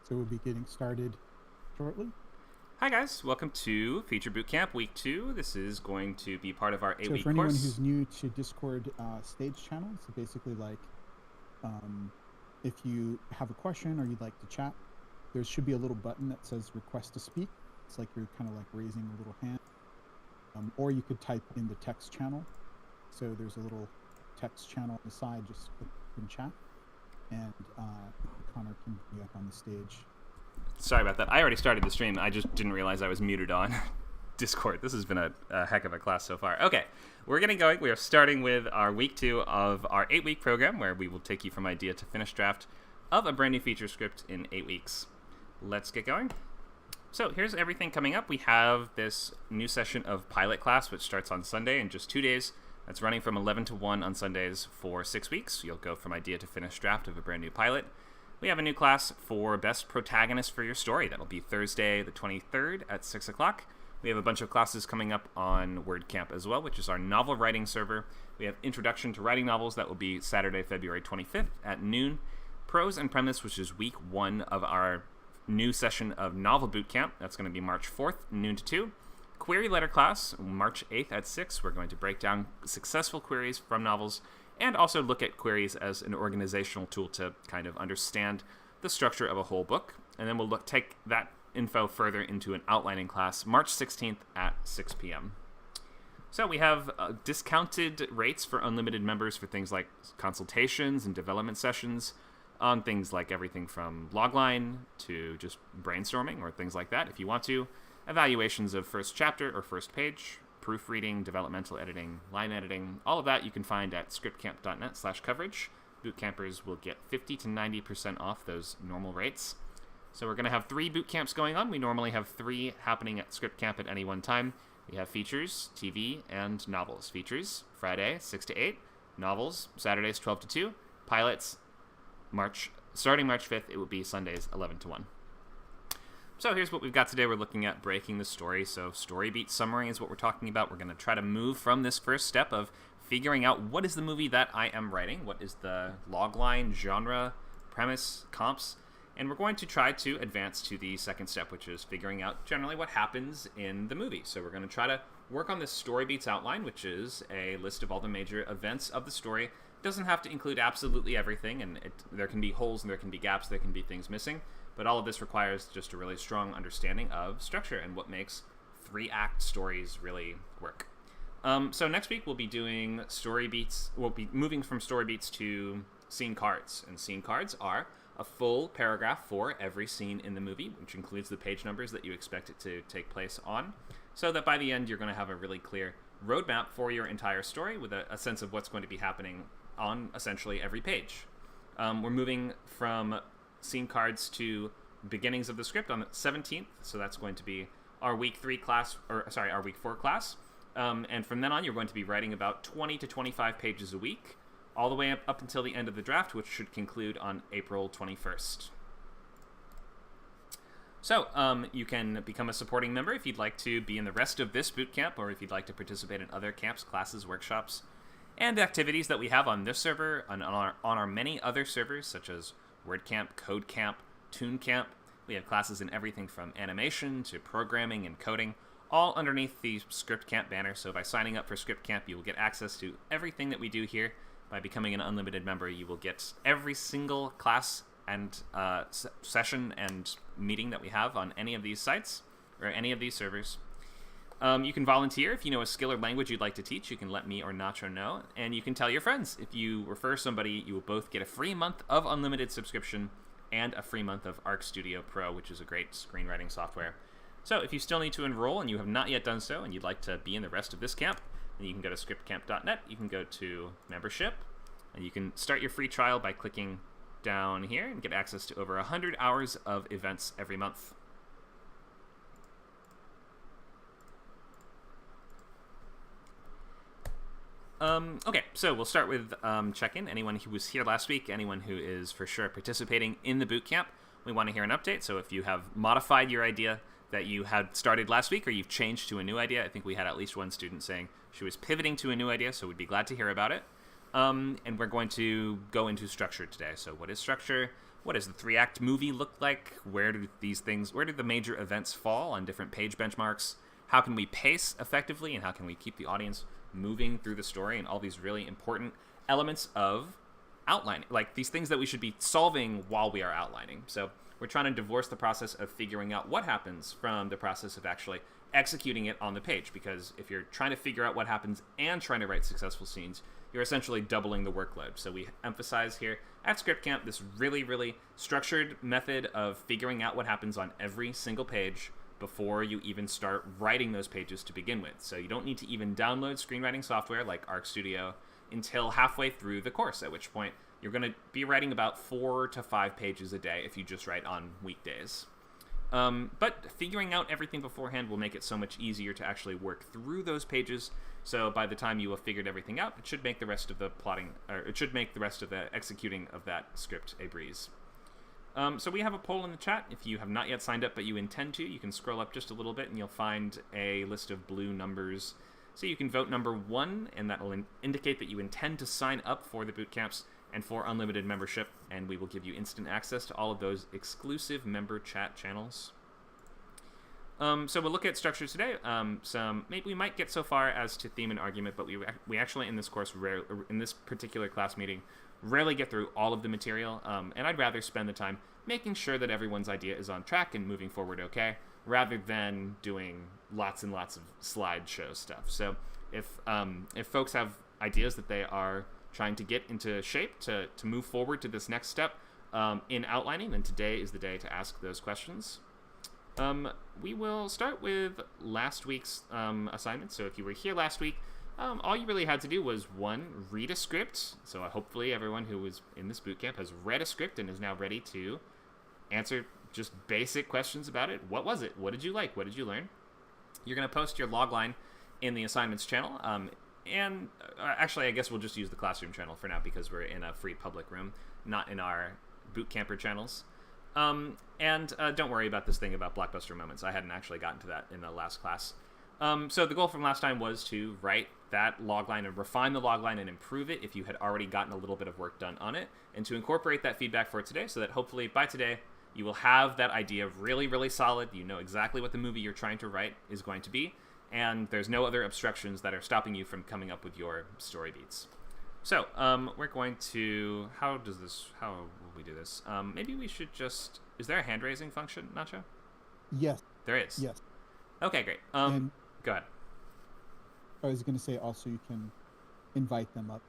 So we'll be getting started shortly. Hi guys, welcome to Feature Bootcamp Week 2. This is going to be part of our 8-week course. So for anyone who's new to Discord stage channel, so basically like if you have a question or you'd like to chat, there should be a little button that says request to speak. It's like you're kind of like raising a little hand. Or you could type in the text channel. So there's a little text channel on the side, just click in chat. And Connor can be up on the stage. Sorry about that. I already started the stream. I just didn't realize I was muted on Discord. This has been a heck of a class so far. Okay, we're getting going. We are starting with our week 2 of our 8-week program, where we will take you from idea to finished draft of a brand new feature script in 8 weeks. Let's get going. So here's everything coming up. We have this new session of pilot class, which starts on Sunday in just 2 days. That's running from 11 to 1 on Sundays for 6 weeks. You'll go from idea to finished draft of a brand new pilot. We have a new class for Best Protagonist for Your Story. That'll be Thursday the 23rd at 6 o'clock. We have a bunch of classes coming up on WordCamp as well, which is our novel writing server. We have Introduction to Writing Novels. That will be Saturday, February 25th at noon. Prose and Premise, which is week 1 of our new session of Novel Bootcamp. That's going to be March 4th, noon to 2. Query Letter class, March 8th at 6. We're going to break down successful queries from novels and also look at queries as an organizational tool to kind of understand the structure of a whole book. And then we'll take that info further into an outlining class, March 16th at 6 p.m. So we have discounted rates for unlimited members for things like consultations and development sessions on things like everything from logline to just brainstorming or things like that. If you want to, evaluations of first chapter or first page, proofreading, developmental editing, line editing, all of that you can find at scriptcamp.net/coverage. Bootcampers will get 50 to 90% off those normal rates. So we're going to have 3 bootcamps going on. We normally have 3 happening at ScriptCamp at any one time. We have features, TV, and novels. Features, Friday, 6 to 8. Novels, Saturdays, 12 to 2. Pilots, starting March 5th, it will be Sundays, 11 to 1. So here's what we've got today. We're looking at breaking the story. So story beat summary is what we're talking about. We're going to try to move from this first step of figuring out what is the movie that I am writing, what is the logline, genre, premise, comps, and we're going to try to advance to the second step, which is figuring out generally what happens in the movie. So we're going to try to work on this story beats outline, which is a list of all the major events of the story. It doesn't have to include absolutely everything, and there can be holes and there can be gaps, there can be things missing. But all of this requires just a really strong understanding of structure and what makes 3-act stories really work. So next week we'll be doing story beats. We'll be moving from story beats to scene cards. And scene cards are a full paragraph for every scene in the movie, which includes the page numbers that you expect it to take place on, so that by the end you're going to have a really clear roadmap for your entire story with a sense of what's going to be happening on essentially every page. We're moving from scene cards to beginnings of the script on the 17th, so that's going to be our week 4 class. And from then on, you're going to be writing about 20 to 25 pages a week, all the way up until the end of the draft, which should conclude on April 21st. So you can become a supporting member if you'd like to be in the rest of this boot camp, or if you'd like to participate in other camps, classes, workshops, and activities that we have on this server and on our many other servers, such as WordCamp, CodeCamp, TuneCamp. We have classes in everything from animation to programming and coding, all underneath the ScriptCamp banner. So by signing up for ScriptCamp, you will get access to everything that we do here. By becoming an unlimited member, you will get every single class and session and meeting that we have on any of these sites or any of these servers. You can volunteer if you know a skill or language you'd like to teach. You can let me or Nacho know, and you can tell your friends. If you refer somebody, you will both get a free month of unlimited subscription and a free month of Arc Studio Pro, which is a great screenwriting software. So if you still need to enroll and you have not yet done so and you'd like to be in the rest of this camp, then you can go to scriptcamp.net, you can go to membership, and you can start your free trial by clicking down here and get access to over 100 hours of events every month. Okay, so we'll start with check-in. Anyone who was here last week, anyone who is for sure participating in the bootcamp, we want to hear an update. So if you have modified your idea that you had started last week, or you've changed to a new idea, I think we had at least one student saying she was pivoting to a new idea, so we'd be glad to hear about it. And we're going to go into structure today. So what is structure? what does the 3-act movie look like? Where do the major events fall on different page benchmarks? How can we pace effectively, and how can we keep the audience moving through the story, and all these really important elements of outlining, like these things that we should be solving while we are outlining. So we're trying to divorce the process of figuring out what happens from the process of actually executing it on the page, because if you're trying to figure out what happens and trying to write successful scenes, you're essentially doubling the workload. So we emphasize here at ScriptCamp this really, really structured method of figuring out what happens on every single page before you even start writing those pages to begin with. So you don't need to even download screenwriting software like Arc Studio until halfway through the course, at which point you're going to be writing about 4 to 5 pages a day if you just write on weekdays. But figuring out everything beforehand will make it so much easier to actually work through those pages. So by the time you have figured everything out, it should make the rest of the executing of that script a breeze. So we have a poll in the chat. If you have not yet signed up but you intend to, you can scroll up just a little bit and you'll find a list of blue numbers. So you can vote number 1, and that will indicate that you intend to sign up for the bootcamps and for unlimited membership, and we will give you instant access to all of those exclusive member chat channels. So we'll look at structure today. Maybe we might get so far as to theme and argument, but we actually in this course, in this particular class meeting, rarely get through all of the material, and I'd rather spend the time making sure that everyone's idea is on track and moving forward okay, rather than doing lots and lots of slideshow stuff. So if folks have ideas that they are trying to get into shape to move forward to this next step in outlining, then today is the day to ask those questions. We will start with last week's assignment. So if you were here last week, all you really had to do was, 1, read a script. So hopefully everyone who was in this bootcamp has read a script and is now ready to answer just basic questions about it. What was it? What did you like? What did you learn? You're going to post your logline in the assignments channel. And actually, I guess we'll just use the classroom channel for now because we're in a free public room, not in our bootcamper channels. And don't worry about this thing about blockbuster moments. I hadn't actually gotten to that in the last class. So the goal from last time was to write that logline and refine the logline and improve it if you had already gotten a little bit of work done on it, and to incorporate that feedback for today so that hopefully by today you will have that idea really, really solid. You know exactly what the movie you're trying to write is going to be, and there's no other obstructions that are stopping you from coming up with your story beats. So we're going to, how will we do this? Maybe we should just, is there a hand raising function, Nacho? Yes. There is? Yes. Okay, great. Go ahead. I was going to say also you can invite them up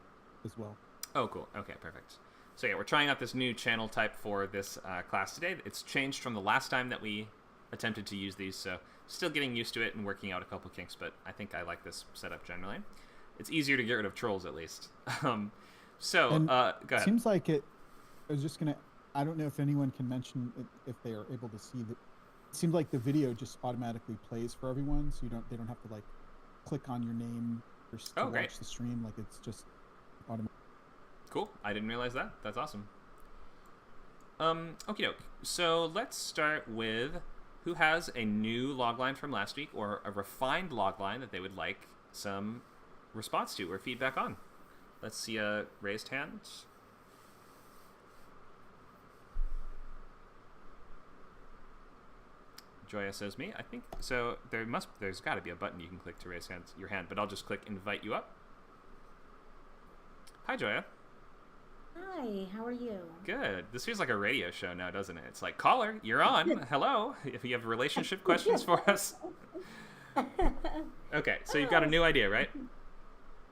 as well. Oh, cool. Okay, perfect. So yeah, we're trying out this new channel type for this class today. It's changed from the last time that we attempted to use these, so still getting used to it and working out a couple kinks, but I think I like this setup generally. It's easier to get rid of trolls, at least. Go ahead. Seems like it, I was just going to, I don't know if anyone can mention if they are able to see that. It seems like the video just automatically plays for everyone, so they don't have to like click on your name to watch the stream. Like it's just automatic. Cool. I didn't realize that. That's awesome. Okie doke. So let's start with who has a new logline from last week or a refined logline that they would like some response to or feedback on. Let's see a raised hand. Joya says me. I think so. There's got to be a button you can click to raise your hand, but I'll just click invite you up. Hi, Joya. Hi, how are you? Good. This feels like a radio show now, doesn't it? It's like, caller, you're on. Hello. If you have relationship questions for us. Okay, so you've got a new idea, right?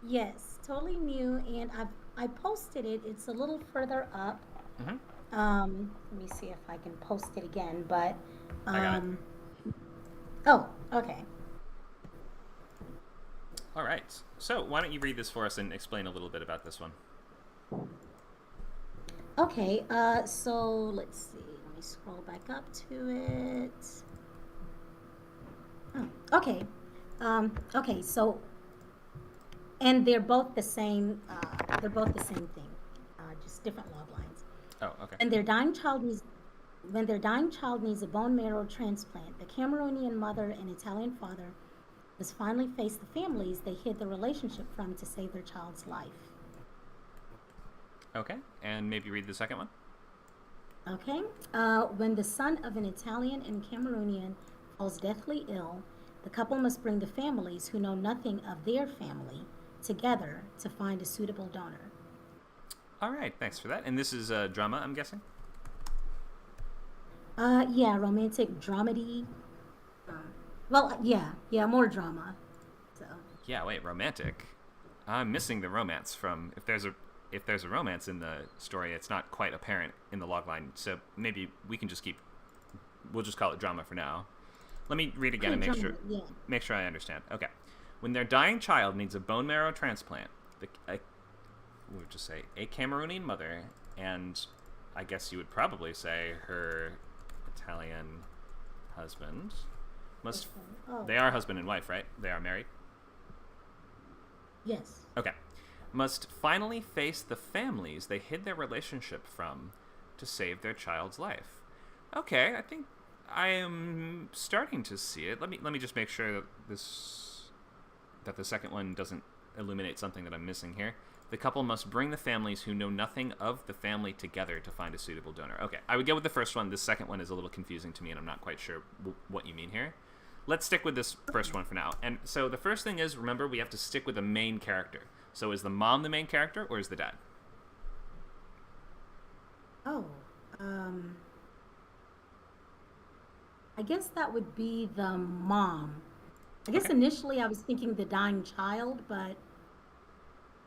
Yes, totally new, and I posted it. It's a little further up. Mm-hmm. Let me see if I can post it again, but I got it. Oh, okay. All right. So why don't you read this for us and explain a little bit about this one? Okay, so let's see. Let me scroll back up to it. Oh, okay. Okay, so, and they're both the same. They're both the same thing, just different log lines. Oh, okay. When their dying child needs a bone marrow transplant, the Cameroonian mother and Italian father must finally face the families they hid the relationship from to save their child's life. Okay, and maybe read the second one. Okay. When the son of an Italian and Cameroonian falls deathly ill, the couple must bring the families who know nothing of their family together to find a suitable donor. All right, thanks for that. And this is drama, I'm guessing? Yeah, romantic dramedy. Uh, well, yeah, more drama. So, Yeah, wait, romantic. I'm missing the romance from if there's a romance in the story, it's not quite apparent in the logline. So maybe we can just we'll just call it drama for now. Let me read again and drama, yeah. make sure I understand. Okay. When their dying child needs a bone marrow transplant, we'll just say a Cameroonian mother and I guess you would probably say her Italian husband must Oh, they are husband and wife, right? They are married. yes. Okay. Must finally face the families they hid their relationship from to save their child's life. Okay, I think I am starting to see it. Let me just make sure that the second one doesn't illuminate something that I'm missing here. The couple must bring the families who know nothing of the family together to find a suitable donor. Okay, I would go with the first one. The second one is a little confusing to me, and I'm not quite sure what you mean here. Let's stick with this first one for now. And so the first thing is, remember, we have to stick with the main character. So is the mom the main character, or is the dad? Oh, I guess that would be the mom. I guess Okay. initially I was thinking the dying child, but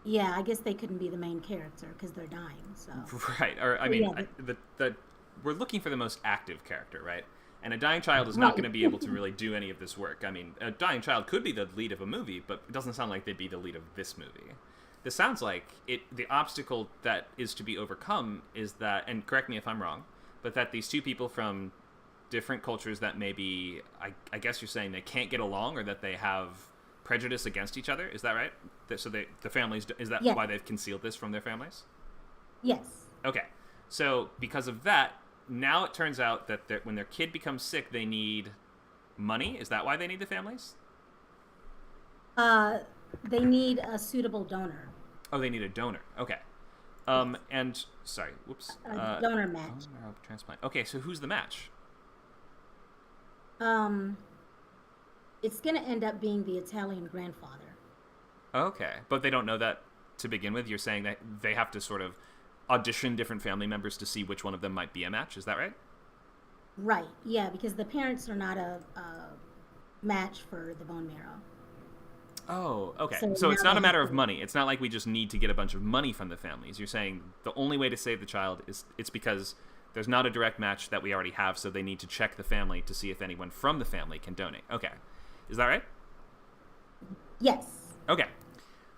yeah, I guess they couldn't be the main character because they're dying. So, Right. Or, I but mean, yeah, we're looking for the most active character, right? And a dying child is not right. going to be able to really do any of this work. I mean, a dying child could be the lead of a movie, but it doesn't sound like they'd be the lead of this movie. This sounds like the obstacle that is to be overcome is that, and correct me if I'm wrong, but that these two people from different cultures that maybe, I guess you're saying they can't get along or that they have prejudice against each other. Is that right? So the families, is that Yes, why they've concealed this from their families? yes. Okay. So because of that, now it turns out that when their kid becomes sick, they need money. Is that why they need the families? Uh, they need a suitable donor, Oh, they need a donor. Okay. And sorry, whoops. a donor match. Bone marrow transplant. Okay, so who's the match? Um, it's gonna end up being the Italian grandfather. Okay, but they don't know that to begin with. You're saying that they have to sort of audition different family members to see which one of them might be a match. Is that right? Right. Yeah, because the parents are not a match for the bone marrow. Oh, okay. So So now it's they not a have matter of to. money. It's not like we just need to get a bunch of money from the families. You're saying the only way to save the child is it's because there's not a direct match that we already have, so they need to check the family to see if anyone from the family can donate. Okay. Is that right? Yes. Okay.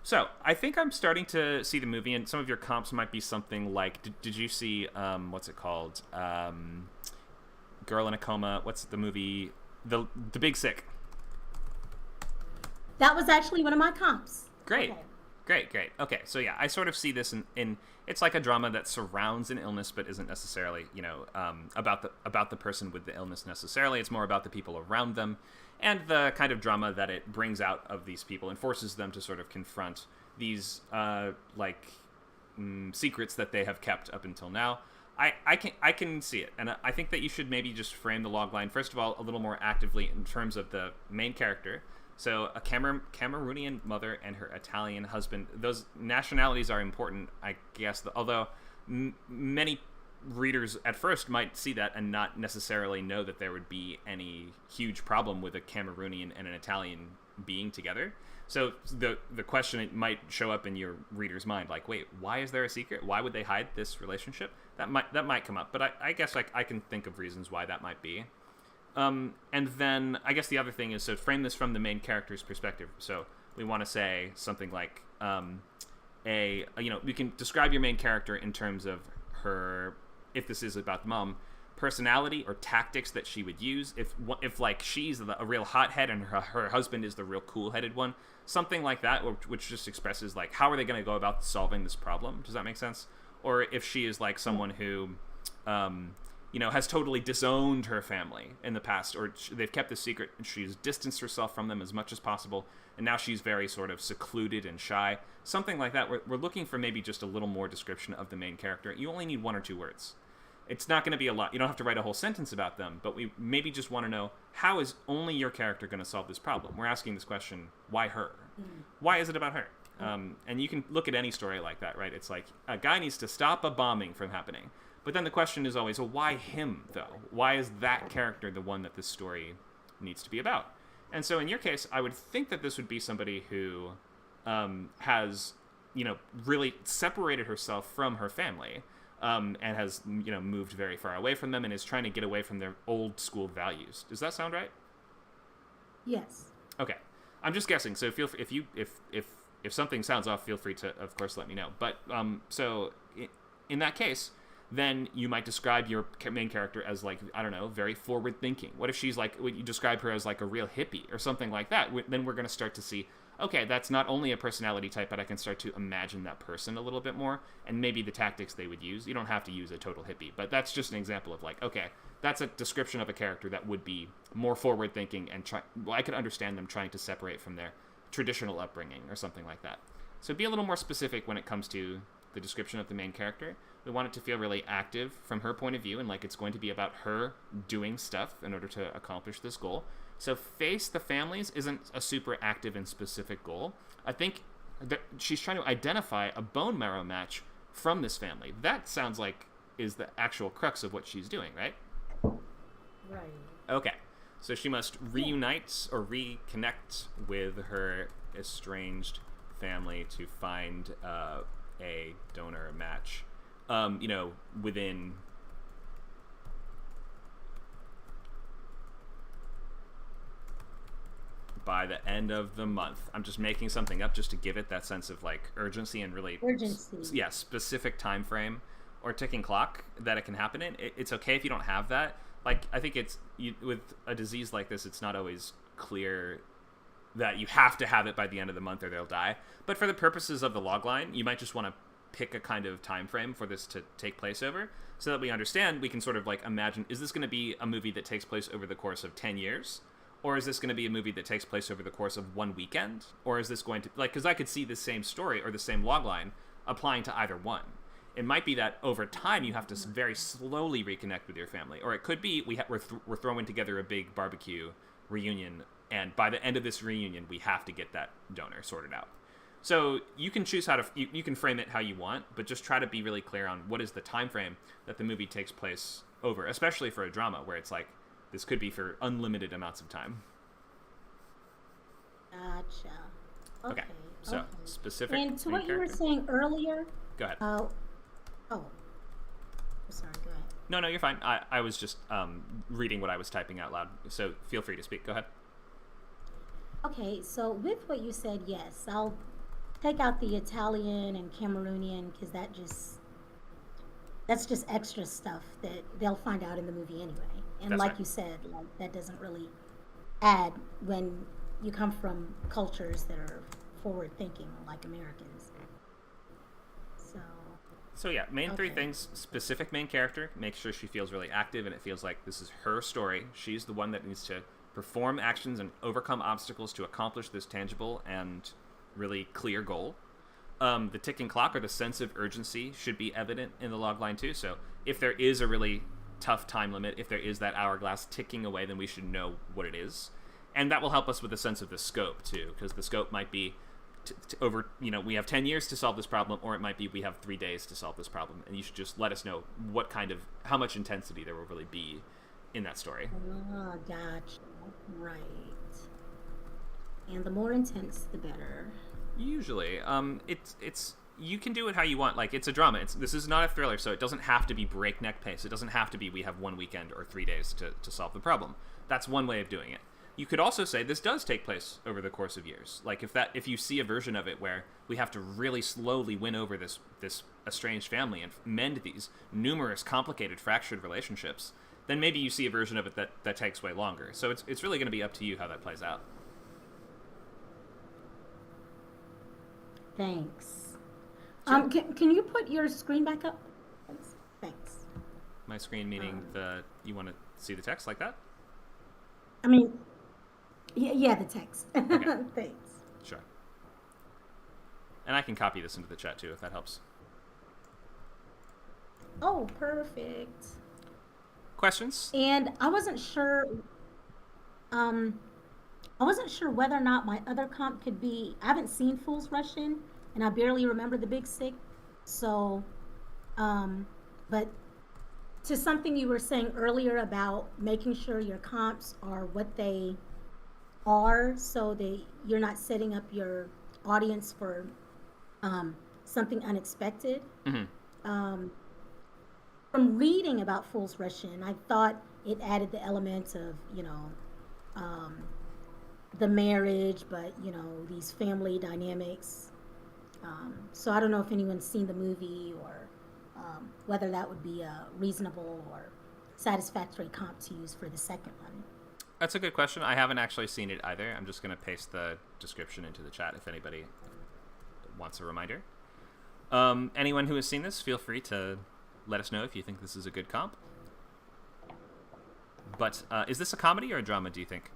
So I think I'm starting to see the movie, and some of your comps might be something like, did you see, what's it called? Girl in a Coma. What's the movie? The Big Sick. That was actually one of my comps. Great. Okay. Great. Okay, so yeah, I sort of see this in it's like a drama that surrounds an illness, but isn't necessarily, about the person with the illness necessarily. It's more about the people around them, and the kind of drama that it brings out of these people and forces them to sort of confront these secrets that they have kept up until now. I can see it, and I think that you should maybe just frame the logline first of all a little more actively in terms of the main character. So a Cameroonian mother and her Italian husband. Those nationalities are important, I guess. Although many readers at first might see that and not necessarily know that there would be any huge problem with a Cameroonian and an Italian being together. So the question might show up in your reader's mind, like, wait, why is there a secret? Why would they hide this relationship? That might come up, but I guess I can think of reasons why that might be. And then I guess the other thing is, so frame this from the main character's perspective. So we want to say something like, we can describe your main character in terms of her, if this is about the mom, personality or tactics that she would use. If like she's a real hothead and her husband is the real cool-headed one, something like that, which just expresses like how are they going to go about solving this problem? Does that make sense? Or if she is like someone who, has totally disowned her family in the past, or they've kept the secret and she's distanced herself from them as much as possible, and now she's very sort of secluded and shy. Something like that. We're looking for maybe just a little more description of the main character. You only need one or two words. It's not going to be a lot. You don't have to write a whole sentence about them, but we maybe just want to know, how is only your character going to solve this problem? We're asking this question, why her? Why is it about her? And you can look at any story like that, right? It's like, a guy needs to stop a bombing from happening. But then the question is always, well, why him, though? Why is that character the one that this story needs to be about? And so in your case, I would think that this would be somebody who has, really separated herself from her family, and has, moved very far away from them and is trying to get away from their old school values. Does that sound right? Yes. Okay. I'm just guessing. So feel free, if something sounds off, feel free to, of course, let me know. But so in that case, then you might describe your main character as, like, I don't know, very forward thinking. What if she's like, you describe her as like a real hippie or something like that? Then we're going to start to see, okay, that's not only a personality type, but I can start to imagine that person a little bit more, and maybe the tactics they would use. You don't have to use a total hippie, but that's just an example of, like, okay, that's a description of a character that would be more forward thinking, and I could understand them trying to separate from their traditional upbringing or something like that. So be a little more specific when it comes to the description of the main character. We want it to feel really active from her point of view, and like it's going to be about her doing stuff in order to accomplish this goal. So face the families isn't a super active and specific goal. I think that she's trying to identify a bone marrow match from this family. That sounds like is the actual crux of what she's doing, right? Right. Okay. So she must reunite or reconnect with her estranged family to find a donor match. Within by the end of the month. I'm just making something up just to give it that sense of like urgency and really specific time frame or ticking clock that it can happen in. It's okay if you don't have that. Like, I think with a disease like this, it's not always clear that you have to have it by the end of the month or they'll die. But for the purposes of the logline, you might just want to pick a kind of time frame for this to take place over, so that we understand, we can sort of like imagine, is this going to be a movie that takes place over the course of 10 years? Or is this going to be a movie that takes place over the course of one weekend? Or is this going to, like, because I could see the same story or the same logline applying to either one. It might be that over time you have to very slowly reconnect with your family. Or it could be we're throwing together a big barbecue reunion, and by the end of this reunion, we have to get that donor sorted out. So you can choose how to, you can frame it how you want, but just try to be really clear on what is the time frame that the movie takes place over, especially for a drama where it's like, this could be for unlimited amounts of time. Gotcha. Okay. So specific. And to what you were saying earlier. Go ahead. Sorry. Go ahead. No, you're fine. I was just reading what I was typing out loud. So feel free to speak. Go ahead. Okay. So with what you said, yes, I'll take out the Italian and Cameroonian because that's just extra stuff that they'll find out in the movie anyway. And that's like right. you said, like that doesn't really add when you come from cultures that are forward thinking like Americans. So yeah, main three things: specific main character, make sure she feels really active and it feels like this is her story. She's the one that needs to perform actions and overcome obstacles to accomplish this tangible and really clear goal. The ticking clock or the sense of urgency should be evident in the logline too. So if there is a really tough time limit, if there is that hourglass ticking away, then we should know what it is. And that will help us with a sense of the scope too, because the scope might be over, we have 10 years to solve this problem, or it might be we have 3 days to solve this problem. And you should just let us know how much intensity there will really be in that story. Oh, gotcha. Right. And the more intense, the better. Usually. It's you can do it how you want. Like, it's a drama. This is not a thriller, so it doesn't have to be breakneck pace. It doesn't have to be we have 1 weekend or 3 days to solve the problem. That's one way of doing it. You could also say this does take place over the course of years. Like, if you see a version of it where we have to really slowly win over this estranged family and mend these numerous complicated fractured relationships, then maybe you see a version of it that takes way longer. So it's really going to be up to you how that plays out. Thanks. Sure. Can you put your screen back up? Thanks. My screen meaning you want to see the text like that? I mean, yeah, the text. Okay. Thanks. Sure. And I can copy this into the chat too if that helps. Oh, perfect. Questions? And um, I wasn't sure whether or not my other comp could be. I haven't seen Fools Rush In, and I barely remember The Big Sick. So, um, but to something you were saying earlier about making sure your comps are what they are, so that you're not setting up your audience for something unexpected. Mm-hmm. Um, from reading about Fools Rush In, I thought it added the element of, um, the marriage, but, these family dynamics. So I don't know if anyone's seen the movie, or whether that would be a reasonable or satisfactory comp to use for the second one. That's a good question. I haven't actually seen it either. I'm just going to paste the description into the chat if anybody wants a reminder. Anyone who has seen this, feel free to let us know if you think this is a good comp. But is this a comedy or a drama, do you think?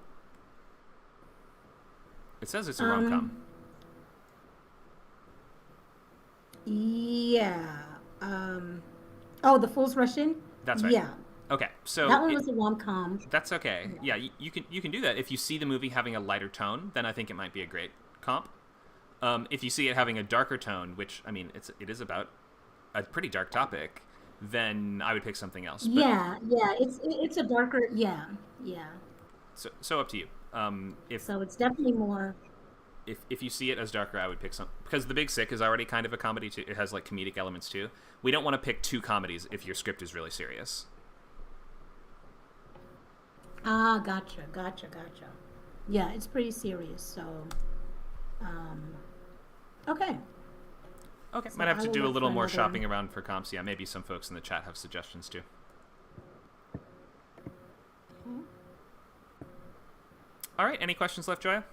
It says it's a rom-com. Yeah. Oh, The Fools Rush In? That's right. Yeah. Okay, so that one was a rom-com. That's okay. Yeah, you can do that. If you see the movie having a lighter tone, then I think it might be a great comp. If you see it having a darker tone, which, I mean, it is about a pretty dark topic, then I would pick something else. But, yeah, it's a darker, yeah. So up to you. So it's definitely more. If you see it as darker, I would pick some, because The Big Sick is already kind of a comedy too. It has like comedic elements too. We don't want to pick two comedies if your script is really serious. Ah, gotcha. Yeah, it's pretty serious. So, okay. Okay, So might have I to will do a look little for more another- shopping around for comps. Yeah, maybe some folks in the chat have suggestions too. All right, any questions left, Joya?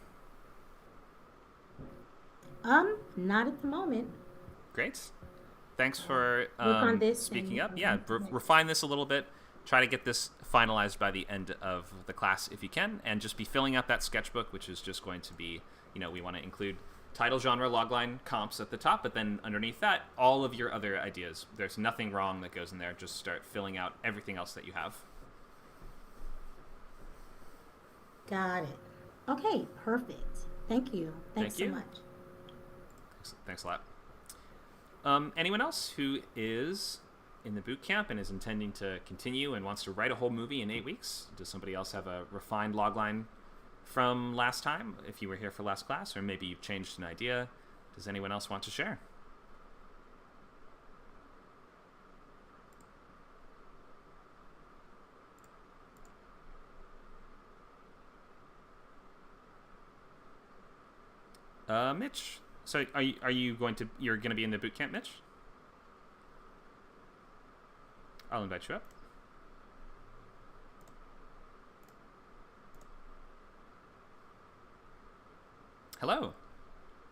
Not at the moment. Great. Thanks for Work on this speaking and- up. Yeah, refine this a little bit. Try to get this finalized by the end of the class if you can, and just be filling out that sketchbook, which is just going to be, we want to include title, genre, logline, comps at the top, but then underneath that, all of your other ideas. There's nothing wrong that goes in there. Just start filling out everything else that you have. Got it. Okay, perfect. Thank you. Thanks Thank you. so much. Thanks a lot. Anyone else who is in the boot camp and is intending to continue and wants to write a whole movie in 8 weeks? Does somebody else have a refined logline from last time, if you were here for last class, or maybe you've changed an idea? Does anyone else want to share? Mitch. So you're going to be in the boot camp, Mitch? I'll invite you up. Hello.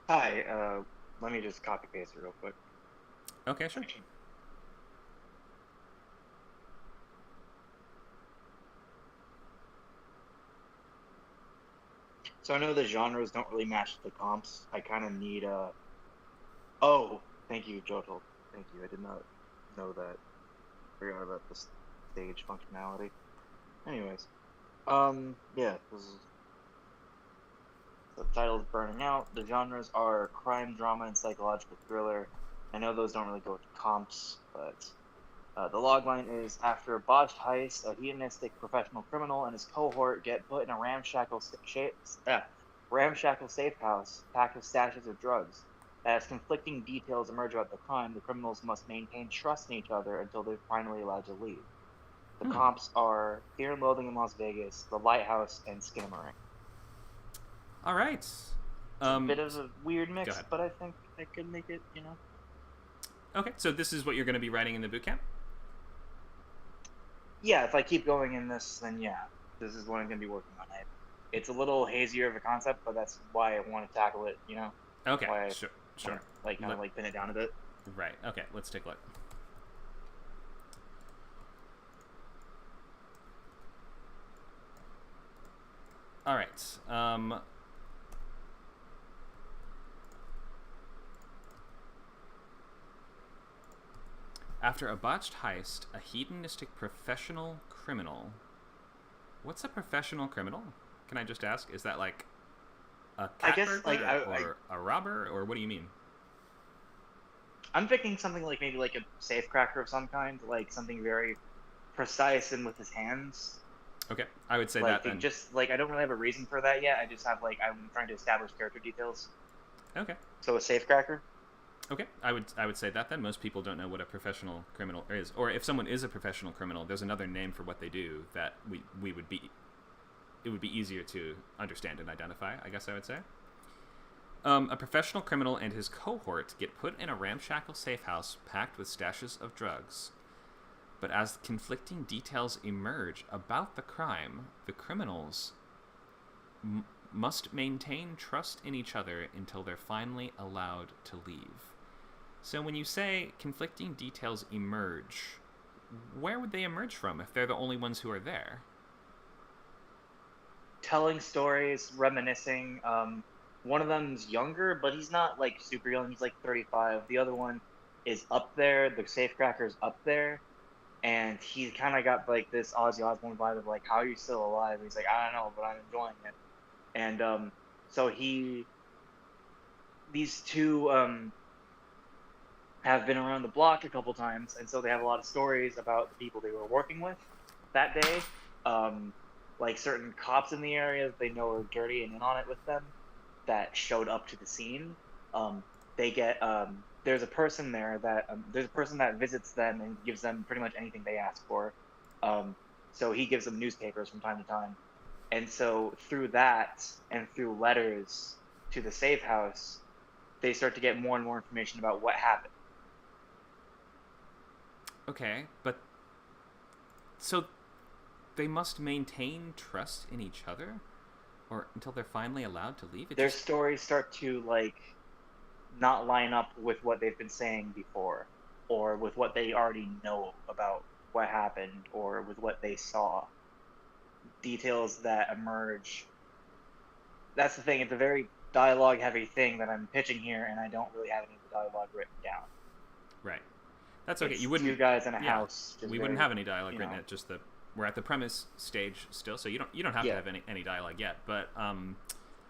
Hi, let me just copy paste it real quick. Okay, sure. So I know the genres don't really match the comps. I kind of need a... Oh, thank you, Jojo. Thank you. I did not know that. Forgot about the stage functionality. Anyways, yeah, this is... The title is Burning Out. The genres are crime, drama, and psychological thriller. I know those don't really go with comps, but the logline is: after a botched heist, a hedonistic professional criminal and his cohort get put in a ramshackle safe house packed with stashes of drugs. As conflicting details emerge about the crime, the criminals must maintain trust in each other until they're finally allowed to leave. The comps are Fear and Loathing in Las Vegas, The Lighthouse, and Skimmering. All right. It's a bit of a weird Go mix, ahead. but I think I could make it, Okay, so this is what you're going to be writing in the boot camp? Yeah, if I keep going in this, then yeah, this is what I'm going to be working on. It's a little hazier of a concept, but that's why I want to tackle it, Okay, Why I sure. Pin it down a bit. Right, okay, let's take a look. All right. After a botched heist, a hedonistic professional criminal. What's a professional criminal? Can I just ask? Is that like a cat burglar or a robber, or what do you mean? I'm thinking something like maybe like a safecracker of some kind, like something very precise and with his hands. Okay, I would say like, that then. Just like I don't really have a reason for that yet. I just have like I'm trying to establish character details. Okay. So a safecracker. Okay, I would say that then. Most people don't know what a professional criminal is, or if someone is a professional criminal, there's another name for what they do that we would be. It would be easier to understand and identify, I guess I would say. A professional criminal and his cohort get put in a ramshackle safe house packed with stashes of drugs. But as conflicting details emerge about the crime, the criminals must maintain trust in each other until they're finally allowed to leave. So when you say conflicting details emerge, where would they emerge from if they're the only ones who are there? Telling stories, reminiscing. One of them's younger, but he's not like super young. He's like 35. The other one is up there. The safecracker's up there, and he kind of got like this Ozzy Osbourne vibe of like, "How are you still alive?" And he's like, "I don't know, but I'm enjoying it." And so these two have been around the block a couple times, and so they have a lot of stories about the people they were working with that day. Like certain cops in the area that they know are dirty and in on it with them that showed up to the scene. They get there's a person there that visits them and gives them pretty much anything they ask for. So he gives them newspapers from time to time, and so through that and through letters to the safe house, they start to get more and more information about what happened. Okay, but so they must maintain trust in each other, or until they're finally allowed to leave. Their stories start to like not line up with what they've been saying before, or with what they already know about what happened, or with what they saw. Details that emerge. That's the thing. It's a very dialogue-heavy thing that I'm pitching here, and I don't really have any of the dialogue written down. Right. That's okay. It's You wouldn't. two guys in a house. We wouldn't have any dialogue written. At just we're at the premise stage still, so you don't have to have any dialogue yet. But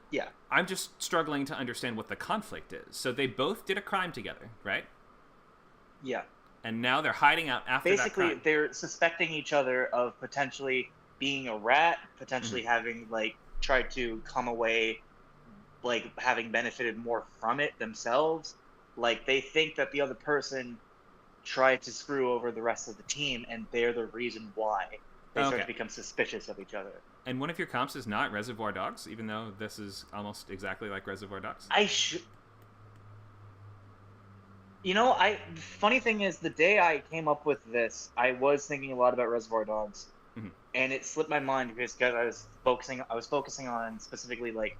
yeah, I'm just struggling to understand what the conflict is. So they both did a crime together, right? Yeah. And now they're hiding out after basically, that crime. They're suspecting each other of potentially being a rat, potentially having like tried to come away, like having benefited more from it themselves. Like they think that the other person tried to screw over the rest of the team, and they're the reason why. They start to become suspicious of each other. And one of your comps is not Reservoir Dogs, even though this is almost exactly like Reservoir Dogs. Funny thing is, the day I came up with this, I was thinking a lot about Reservoir Dogs, and it slipped my mind because I was focusing on specifically like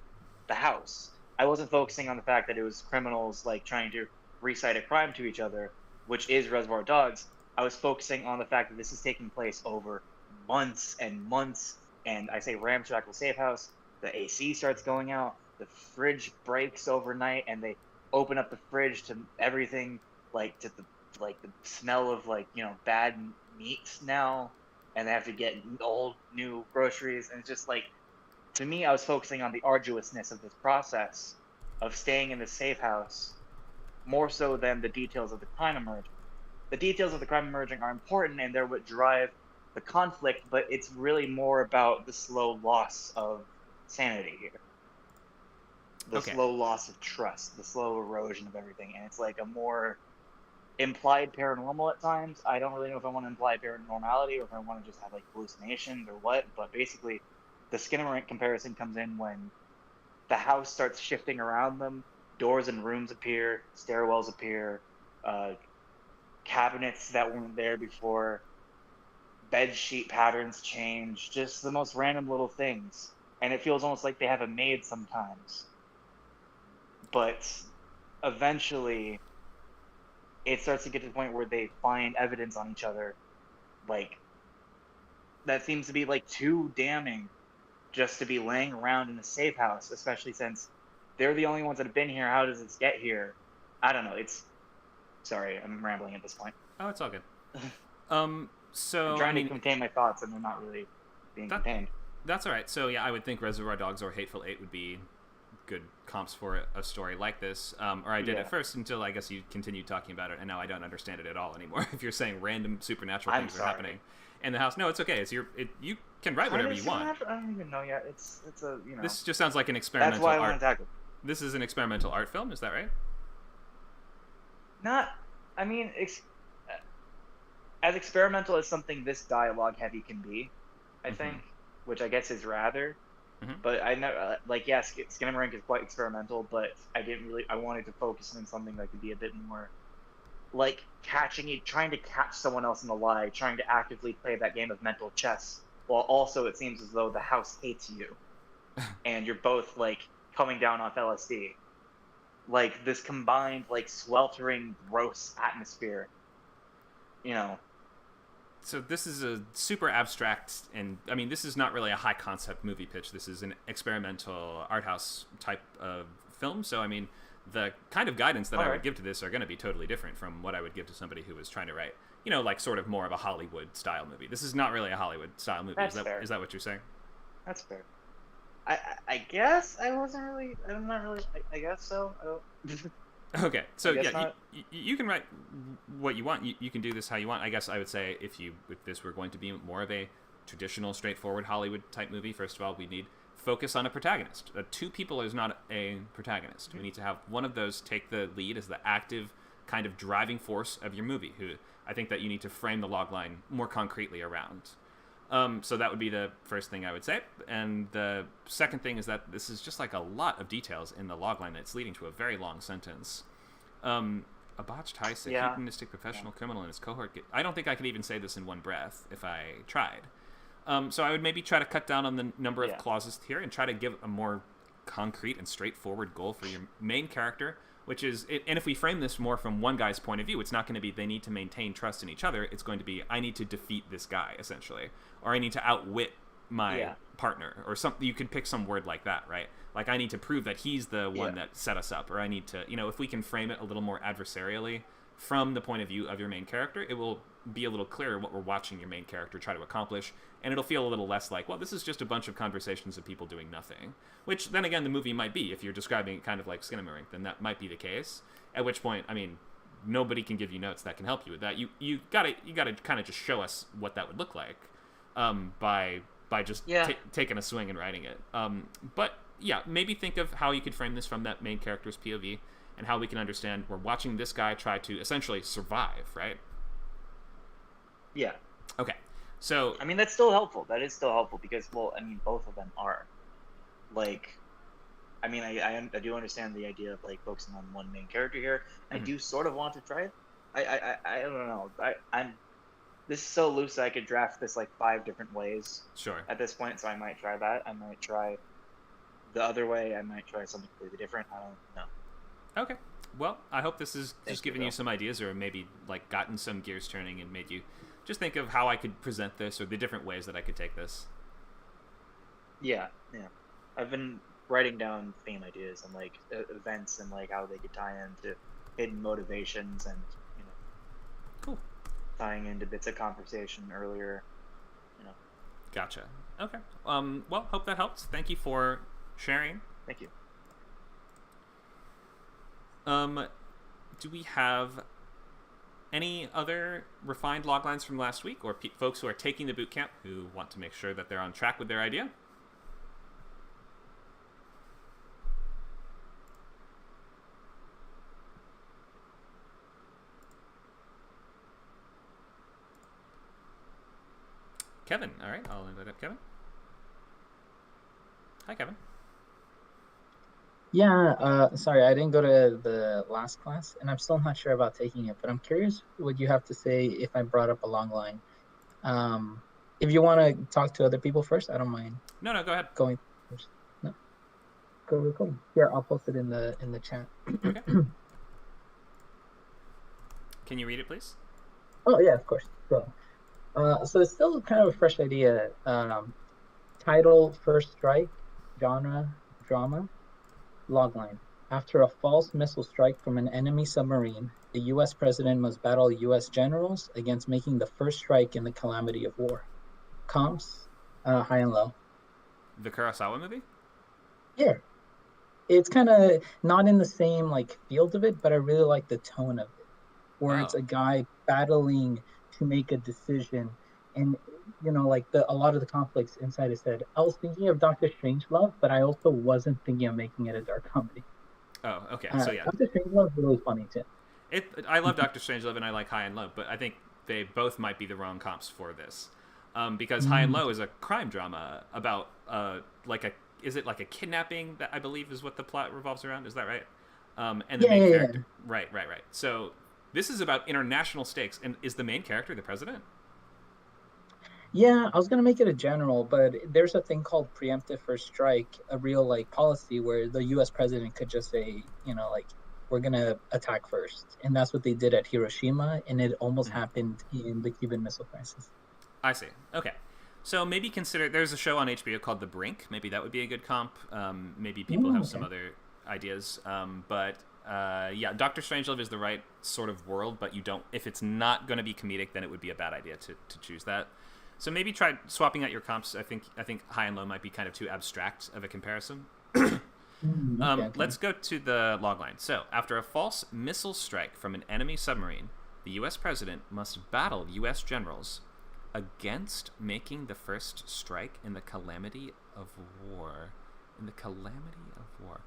the house. I wasn't focusing on the fact that it was criminals like trying to recite a crime to each other, which is Reservoir Dogs. I was focusing on the fact that this is taking place over months and months, and I say ramshackle safe house. The AC starts going out. The fridge breaks overnight, and they open up the fridge to everything, like to the smell of bad meat now, and they have to get old new groceries, and it's just like, to me, I was focusing on the arduousness of this process of staying in the safe house more so than the details of the crime emerging. The details of the crime emerging are important, and they're what drive the conflict, but it's really more about the slow loss of sanity here. The slow loss of trust, the slow erosion of everything, and it's like a more implied paranormal at times. I don't really know if I want to imply paranormality or if I want to just have like hallucinations or what, but basically the Skinnamarink comparison comes in when the house starts shifting around them. Doors and rooms appear, stairwells appear, cabinets that weren't there before, bed sheet patterns change, just the most random little things. And it feels almost like they have a maid sometimes. But eventually, it starts to get to the point where they find evidence on each other, like, that seems to be like too damning just to be laying around in a safe house, especially since they're the only ones that have been here. How does this get here? I don't know. Sorry, I'm rambling at this point. Oh, it's all good. So I'm trying I mean, to contain my thoughts, and they're not really being contained. that's all right. So yeah, I would think Reservoir Dogs or Hateful Eight would be good comps for a story like this. Or I did Yeah. at first until I guess you continued talking about it, and now I don't understand it at all anymore. If you're saying random supernatural I'm things are sorry. happening in the house, no, it's okay. You can write whatever you want. I don't even know yet. It's a This just sounds like an That's experimental why I want art. to tackle. This is an experimental art film, is that right? Not, I mean, as experimental as something this dialogue heavy can be, I think, which I guess is rather. But I never Skinamarink is quite experimental, but I wanted to focus on something that could be a bit more like trying to catch someone else in the lie, trying to actively play that game of mental chess, while also it seems as though the house hates you, and you're both like coming down off LSD, like this combined like sweltering, gross atmosphere, you know. So this is a super abstract, and I mean, this is not really a high concept movie pitch. This is an experimental art house type of film. So I mean, the kind of guidance that I would give to this are going to be totally different from what I would give to somebody who was trying to write, like sort of more of a Hollywood style movie. This is not really a Hollywood style movie. That's fair. Is that what you're saying? That's fair. I guess I'm not really. I guess so. I don't. Okay, so yeah, you can write what you want. You can do this how you want. I guess I would say if this were going to be more of a traditional, straightforward Hollywood type movie, first of all, we need focus on a protagonist. Two people is not a protagonist. We need to have one of those take the lead as the active kind of driving force of your movie. Who I think that you need to frame the logline more concretely around. So that would be the first thing I would say. And the second thing is that this is just like a lot of details in the logline that's leading to a very long sentence. A botched heist, a hedonistic professional criminal and his cohort. I don't think I could even say this in one breath if I tried. So I would maybe try to cut down on the number of clauses here and try to give a more concrete and straightforward goal for your main character, which is, and if we frame this more from one guy's point of view, it's not going to be they need to maintain trust in each other. It's going to be I need to defeat this guy, essentially, or I need to outwit my partner, or something. You could pick some word like that, right? Like I need to prove that he's the one that set us up, or I need to, if we can frame it a little more adversarially from the point of view of your main character, it will be a little clearer what we're watching your main character try to accomplish, and it'll feel a little less like, well, this is just a bunch of conversations of people doing nothing. Which, then again, the movie might be. If you're describing it kind of like Skinamarink, then that might be the case. At which point, I mean, nobody can give you notes that can help you with that. You gotta kind of just show us what that would look like by just taking a swing and writing it. But yeah, maybe think of how you could frame this from that main character's POV, and how we can understand we're watching this guy try to essentially survive, right? Yeah. Okay. So I mean, that's still helpful. That is still helpful because, well, I mean, both of them are. Like, I mean, I do understand the idea of like focusing on one main character here. I do sort of want to try it. I don't know. I'm this is so loose that I could draft this like 5 different ways. Sure. At this point, so I might try that. I might try the other way. I might try something completely different. I don't know. Okay. Well, I hope this is just giving you some ideas, or maybe like gotten some gears turning and made you just think of how I could present this, or the different ways that I could take this. Yeah. I've been writing down theme ideas and like events and like how they could tie into hidden motivations and cool, tying into bits of conversation earlier. Gotcha. Okay. Well, hope that helps. Thank you for sharing. Thank you. Do we have any other refined loglines from last week, or folks who are taking the bootcamp who want to make sure that they're on track with their idea? Kevin. All right, I'll invite up Kevin. Hi, Kevin. Yeah, sorry, I didn't go to the last class, and I'm still not sure about taking it, but I'm curious what you have to say if I brought up a long line. If you want to talk to other people first, I don't mind. No, go ahead. Going first. No. Cool. Here, I'll post it in the chat. Okay. Can you read it, please? Oh, yeah, of course. So it's still kind of a fresh idea. Title, first strike, genre, drama, logline. After a false missile strike from an enemy submarine, the U.S. president must battle U.S. generals against making the first strike in the calamity of war. Comps, high and low. The Kurosawa movie? Yeah, it's kind of not in the same like field of it, but I really like the tone of it, where it's Oh. a guy battling to make a decision, and like a lot of the conflicts inside his head. I was thinking of Doctor Strangelove, but I also wasn't thinking of making it a dark comedy. Oh, okay. So yeah, Doctor Strangelove is really funny too. I love Doctor Strangelove and I like High and Low, but I think they both might be the wrong comps for this, because High and Low is a crime drama about is it like a kidnapping that I believe is what the plot revolves around? Is that right? And the main character, right. So this is about international stakes, and is the main character the president? Yeah, I was gonna make it a general, but there's a thing called preemptive first strike, a real like policy where the U.S. president could just say, like we're gonna attack first, and that's what they did at Hiroshima, and it almost happened in the Cuban Missile Crisis. I see. Okay, so maybe consider there's a show on HBO called The Brink. Maybe that would be a good comp. Maybe people have some other ideas, but yeah, Doctor Strangelove is the right sort of world, but you don't. If it's not going to be comedic, then it would be a bad idea to choose that. So maybe try swapping out your comps. I think High and Low might be kind of too abstract of a comparison. Let's go to the logline. So, after a false missile strike from an enemy submarine, the U.S. president must battle U.S. generals against making the first strike in the calamity of war. In the calamity of war.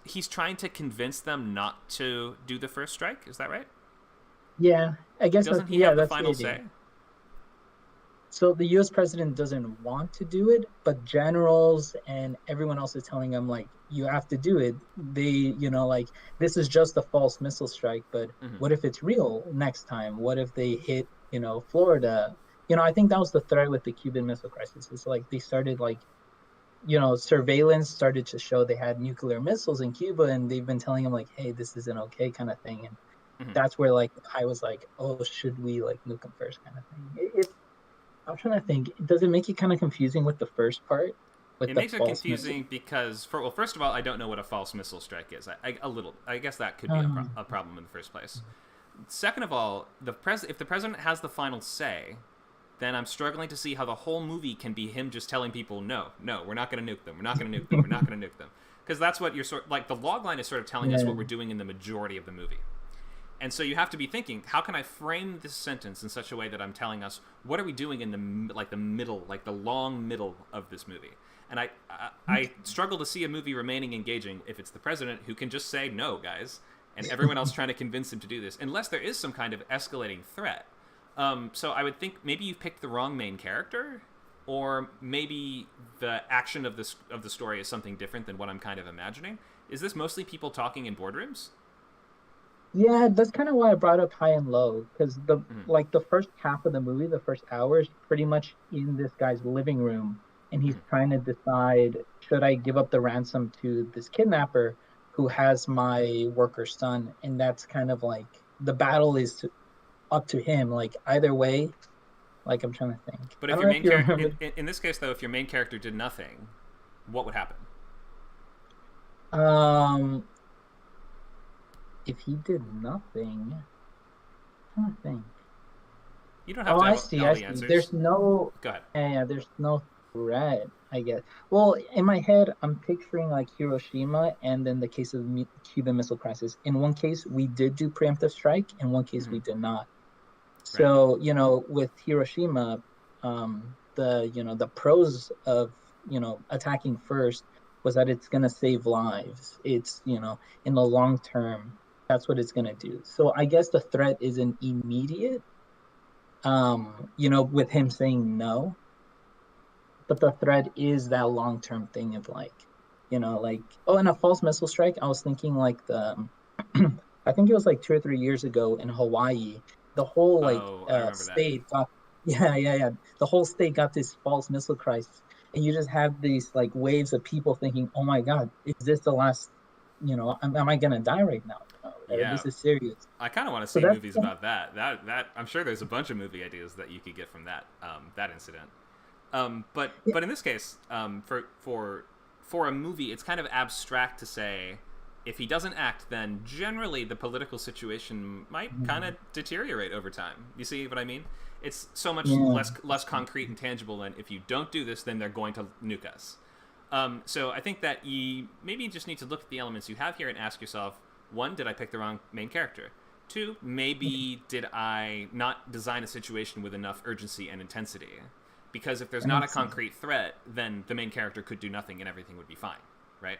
He's trying to convince them not to do the first strike. Is that right? Yeah, I guess. Doesn't he have the final say? So the U.S. president doesn't want to do it, but generals and everyone else is telling him, like, you have to do it. They, like, this is just a false missile strike, but what if it's real next time? What if they hit, Florida? I think that was the threat with the Cuban Missile Crisis. It's like they started, like, surveillance started to show they had nuclear missiles in Cuba, and they've been telling him, like, hey, this isn't okay kind of thing. And that's where, like, I was like, oh, should we, like, nuke them first kind of thing. I'm trying to think. Does it make it kind of confusing with the first part? It makes it confusing because, first of all, I don't know what a false missile strike is. I guess that could be a problem in the first place. Second of all, if the president has the final say, then I'm struggling to see how the whole movie can be him just telling people, no, we're not going to nuke them. We're not going to nuke them. We're not going to nuke them. Because that's what you're the logline is sort of telling us what we're doing in the majority of the movie. And so you have to be thinking, how can I frame this sentence in such a way that I'm telling us what are we doing in the middle, like the long middle of this movie? And I struggle to see a movie remaining engaging if it's the president who can just say no, guys, and everyone else trying to convince him to do this, unless there is some kind of escalating threat. So I would think maybe you've picked the wrong main character, or maybe the action of the story is something different than what I'm kind of imagining. Is this mostly people talking in boardrooms? Yeah, that's kind of why I brought up High and Low, because the first half of the movie, the first hour, is pretty much in this guy's living room, and he's trying to decide, should I give up the ransom to this kidnapper who has my worker's son? And that's kind of like the battle is up to him. Like either way, like I'm trying to think. But if your main character, in this case though, if your main character did nothing, what would happen? If he did nothing, I'm trying to think. You don't have to have all the answers. There's no. Go ahead. Yeah, there's no threat, I guess. Well, in my head, I'm picturing like Hiroshima and then the case of Cuban Missile Crisis. In one case, we did do preemptive strike. In one case, we did not. So, with Hiroshima, the pros of, attacking first was that it's going to save lives. It's, in the long term, that's what it's going to do. So I guess the threat isn't immediate, with him saying no. But the threat is that long-term thing of in a false missile strike, I was thinking I think it was 2 or 3 years ago in Hawaii, the whole state got, the whole state got this false missile crisis. And you just have these waves of people thinking, oh my God, is this the last, am I going to die right now? This is serious. I kind of want to see movies about that. That I'm sure there's a bunch of movie ideas that you could get from that incident. But in this case, for a movie, it's kind of abstract to say, if he doesn't act, then generally the political situation might kind of deteriorate over time. You see what I mean? It's so much less concrete and tangible than if you don't do this, then they're going to nuke us. So I think that you maybe just need to look at the elements you have here and ask yourself, one, did I pick the wrong main character? Two, maybe did I not design a situation with enough urgency and intensity? Because if there's not a concrete threat, then the main character could do nothing and everything would be fine, right?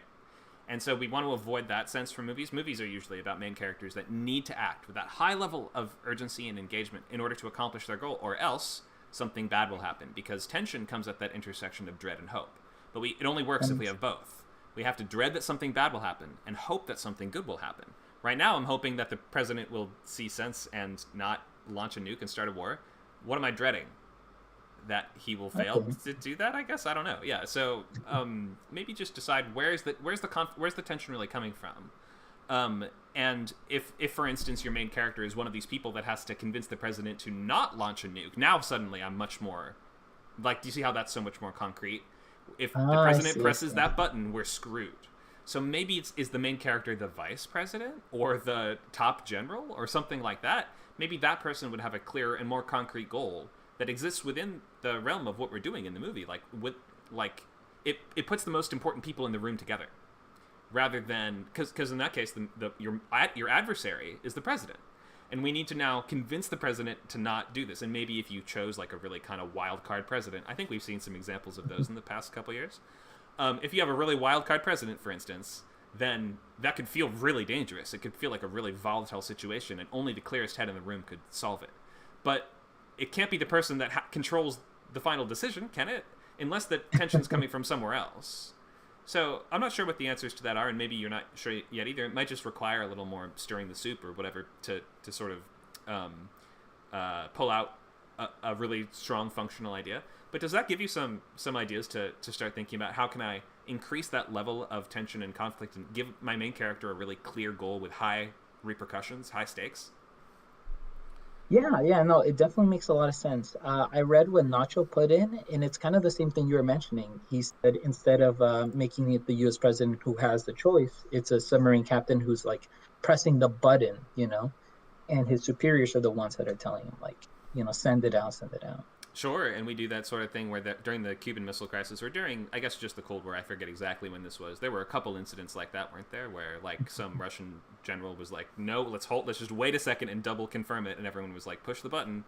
And so we want to avoid that sense from movies. Movies are usually about main characters that need to act with that high level of urgency and engagement in order to accomplish their goal, or else something bad will happen, because tension comes at that intersection of dread and hope. But it only works if we have both. We have to dread that something bad will happen and hope that something good will happen. Right now, I'm hoping that the president will see sense and not launch a nuke and start a war. What am I dreading? That he will fail to do that, I guess. I don't know. Yeah. So maybe just decide where's the tension really coming from, and if for instance your main character is one of these people that has to convince the president to not launch a nuke, now suddenly I'm much more like, do you see how that's so much more concrete? If the president presses that button, we're screwed. So maybe is the main character the vice president or the top general or something like that? Maybe that person would have a clearer and more concrete goal that exists within the realm of what we're doing in the movie. It puts the most important people in the room together, rather than because in that case your adversary is the president, and we need to now convince the president to not do this. And maybe if you chose like a really kind of wild card president, I think we've seen some examples of those in the past couple of years. If you have a really wild card president, for instance, then that could feel really dangerous. It could feel like a really volatile situation, and only the clearest head in the room could solve it. But it can't be the person that controls the final decision, can it? Unless the tension's coming from somewhere else. So I'm not sure what the answers to that are, and maybe you're not sure yet either. It might just require a little more stirring the soup or whatever to sort of pull out a really strong functional idea. But does that give you some ideas to start thinking about how can I increase that level of tension and conflict and give my main character a really clear goal with high repercussions, high stakes? Yeah, no, it definitely makes a lot of sense. I read what Nacho put in, and it's kind of the same thing you were mentioning. He said instead of making it the U.S. president who has the choice, it's a submarine captain who's like pressing the button, and his superiors are the ones that are telling him, like, send it out, send it out. Sure, and we do that sort of thing where during the Cuban Missile Crisis, or during, I guess, just the Cold War, I forget exactly when this was, there were a couple incidents like that, weren't there, where, like, some Russian general was like, no, let's just wait a second and double confirm it, and everyone was like, push the button.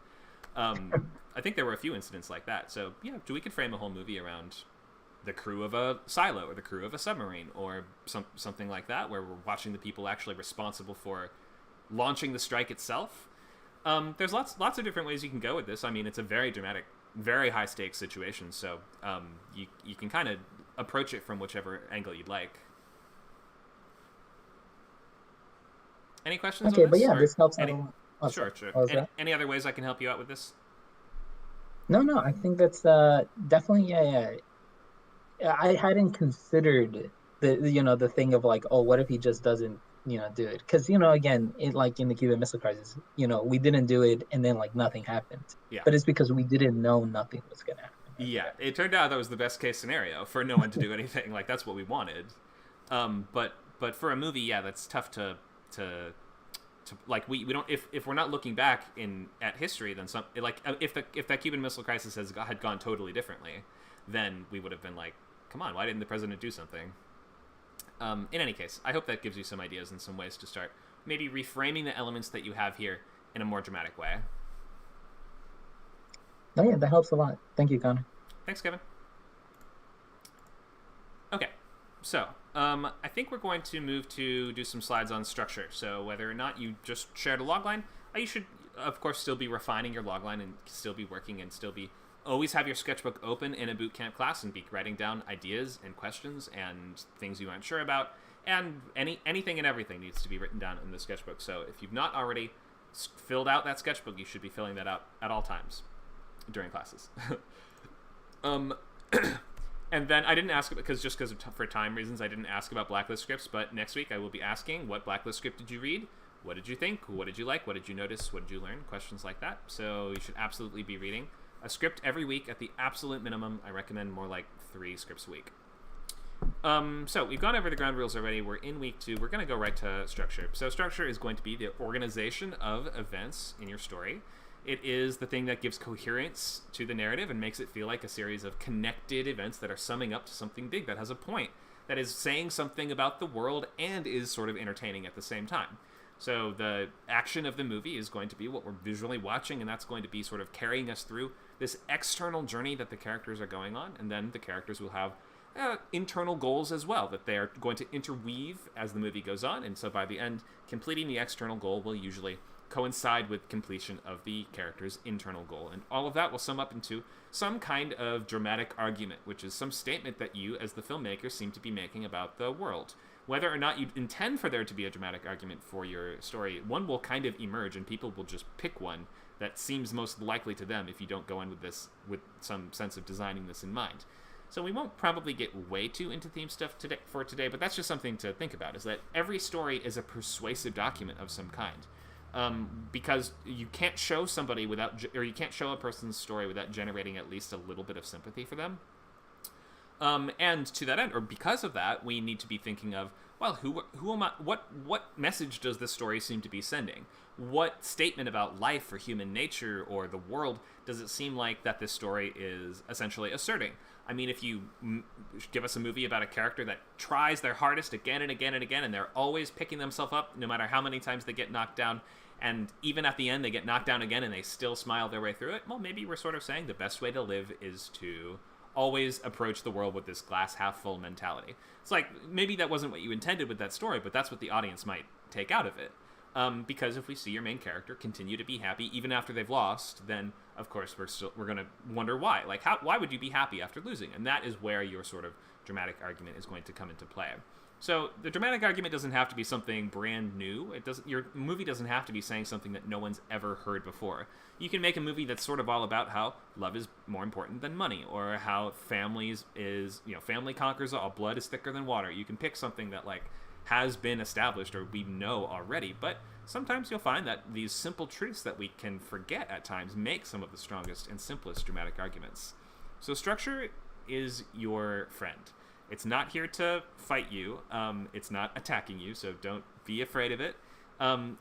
I think there were a few incidents like that, so, yeah, we could frame a whole movie around the crew of a silo, or the crew of a submarine, or something like that, where we're watching the people actually responsible for launching the strike itself. There's lots of different ways you can go with this. I mean, it's a very dramatic, very high stakes situation, so you can kind of approach it from whichever angle you'd like. Any questions? Okay, on this? But yeah, Or this helps. Sure. Any other ways I can help you out with this? No, I think that's definitely yeah. I hadn't considered the thing of like, oh, what if he just doesn't do it? Because again, like in the Cuban Missile Crisis, we didn't do it, and then like nothing happened. Yeah. But it's because we didn't know nothing was gonna happen. Yeah, it turned out that was the best case scenario for no one to do anything. Like that's what we wanted. But for a movie, yeah, that's tough to like we don't if we're not looking back at history, then if that Cuban Missile Crisis had gone totally differently, then we would have been like, come on, why didn't the president do something? In any case, I hope that gives you some ideas and some ways to start maybe reframing the elements that you have here in a more dramatic way. Oh yeah, that helps a lot. Thank you, Connor. Thanks, Kevin. Okay, so I think we're going to move to do some slides on structure. So whether or not you just shared a logline, you should, of course, still be refining your logline and still be working and still be always have your sketchbook open in a bootcamp class and be writing down ideas and questions and things you aren't sure about, and anything and everything needs to be written down in the sketchbook. So if you've not already filled out that sketchbook, you should be filling that out at all times during classes. And then I didn't ask because for time reasons I didn't ask about blacklist scripts, but next week I will be asking, what blacklist script did you read? What did you think? What did you like? What did you notice? What did you learn? Questions like that. So you should absolutely be reading a script every week at the absolute minimum. I recommend more like 3 scripts a week. So we've gone over the ground rules already. We're in week 2. We're going to go right to structure. So structure is going to be the organization of events in your story. It is the thing that gives coherence to the narrative and makes it feel like a series of connected events that are summing up to something big that has a point, that is saying something about the world and is sort of entertaining at the same time. So the action of the movie is going to be what we're visually watching, and that's going to be sort of carrying us through this external journey that the characters are going on, and then the characters will have internal goals as well that they are going to interweave as the movie goes on, and so by the end, completing the external goal will usually coincide with completion of the character's internal goal, and all of that will sum up into some kind of dramatic argument, which is some statement that you, as the filmmaker, seem to be making about the world. Whether or not you intend for there to be a dramatic argument for your story, one will kind of emerge, and people will just pick one that seems most likely to them if you don't go in with this with some sense of designing this in mind. So we won't probably get way too into theme stuff today, but that's just something to think about, is that every story is a persuasive document of some kind. Because you can't show somebody you can't show a person's story without generating at least a little bit of sympathy for them. And to that end, or because of that, we need to be thinking of, well, who am I? What message does this story seem to be sending? What statement about life or human nature or the world does it seem like that this story is essentially asserting? I mean, if you give us a movie about a character that tries their hardest again and again and again, and they're always picking themselves up no matter how many times they get knocked down, and even at the end they get knocked down again and they still smile their way through it, well, maybe we're sort of saying the best way to live is to always approach the world with this glass half full mentality. It's like, maybe that wasn't what you intended with that story, but that's what the audience might take out of it. Because if we see your main character continue to be happy even after they've lost, then of course we're going to wonder why. Like, why would you be happy after losing? And that is where your sort of dramatic argument is going to come into play. So the dramatic argument doesn't have to be something brand new. Your movie doesn't have to be saying something that no one's ever heard before. You can make a movie that's sort of all about how love is more important than money, or how family conquers all, blood is thicker than water. You can pick something that has been established or we know already, but sometimes you'll find that these simple truths that we can forget at times make some of the strongest and simplest dramatic arguments. So structure is your friend. It's not here to fight you. It's not attacking you, so don't be afraid of it.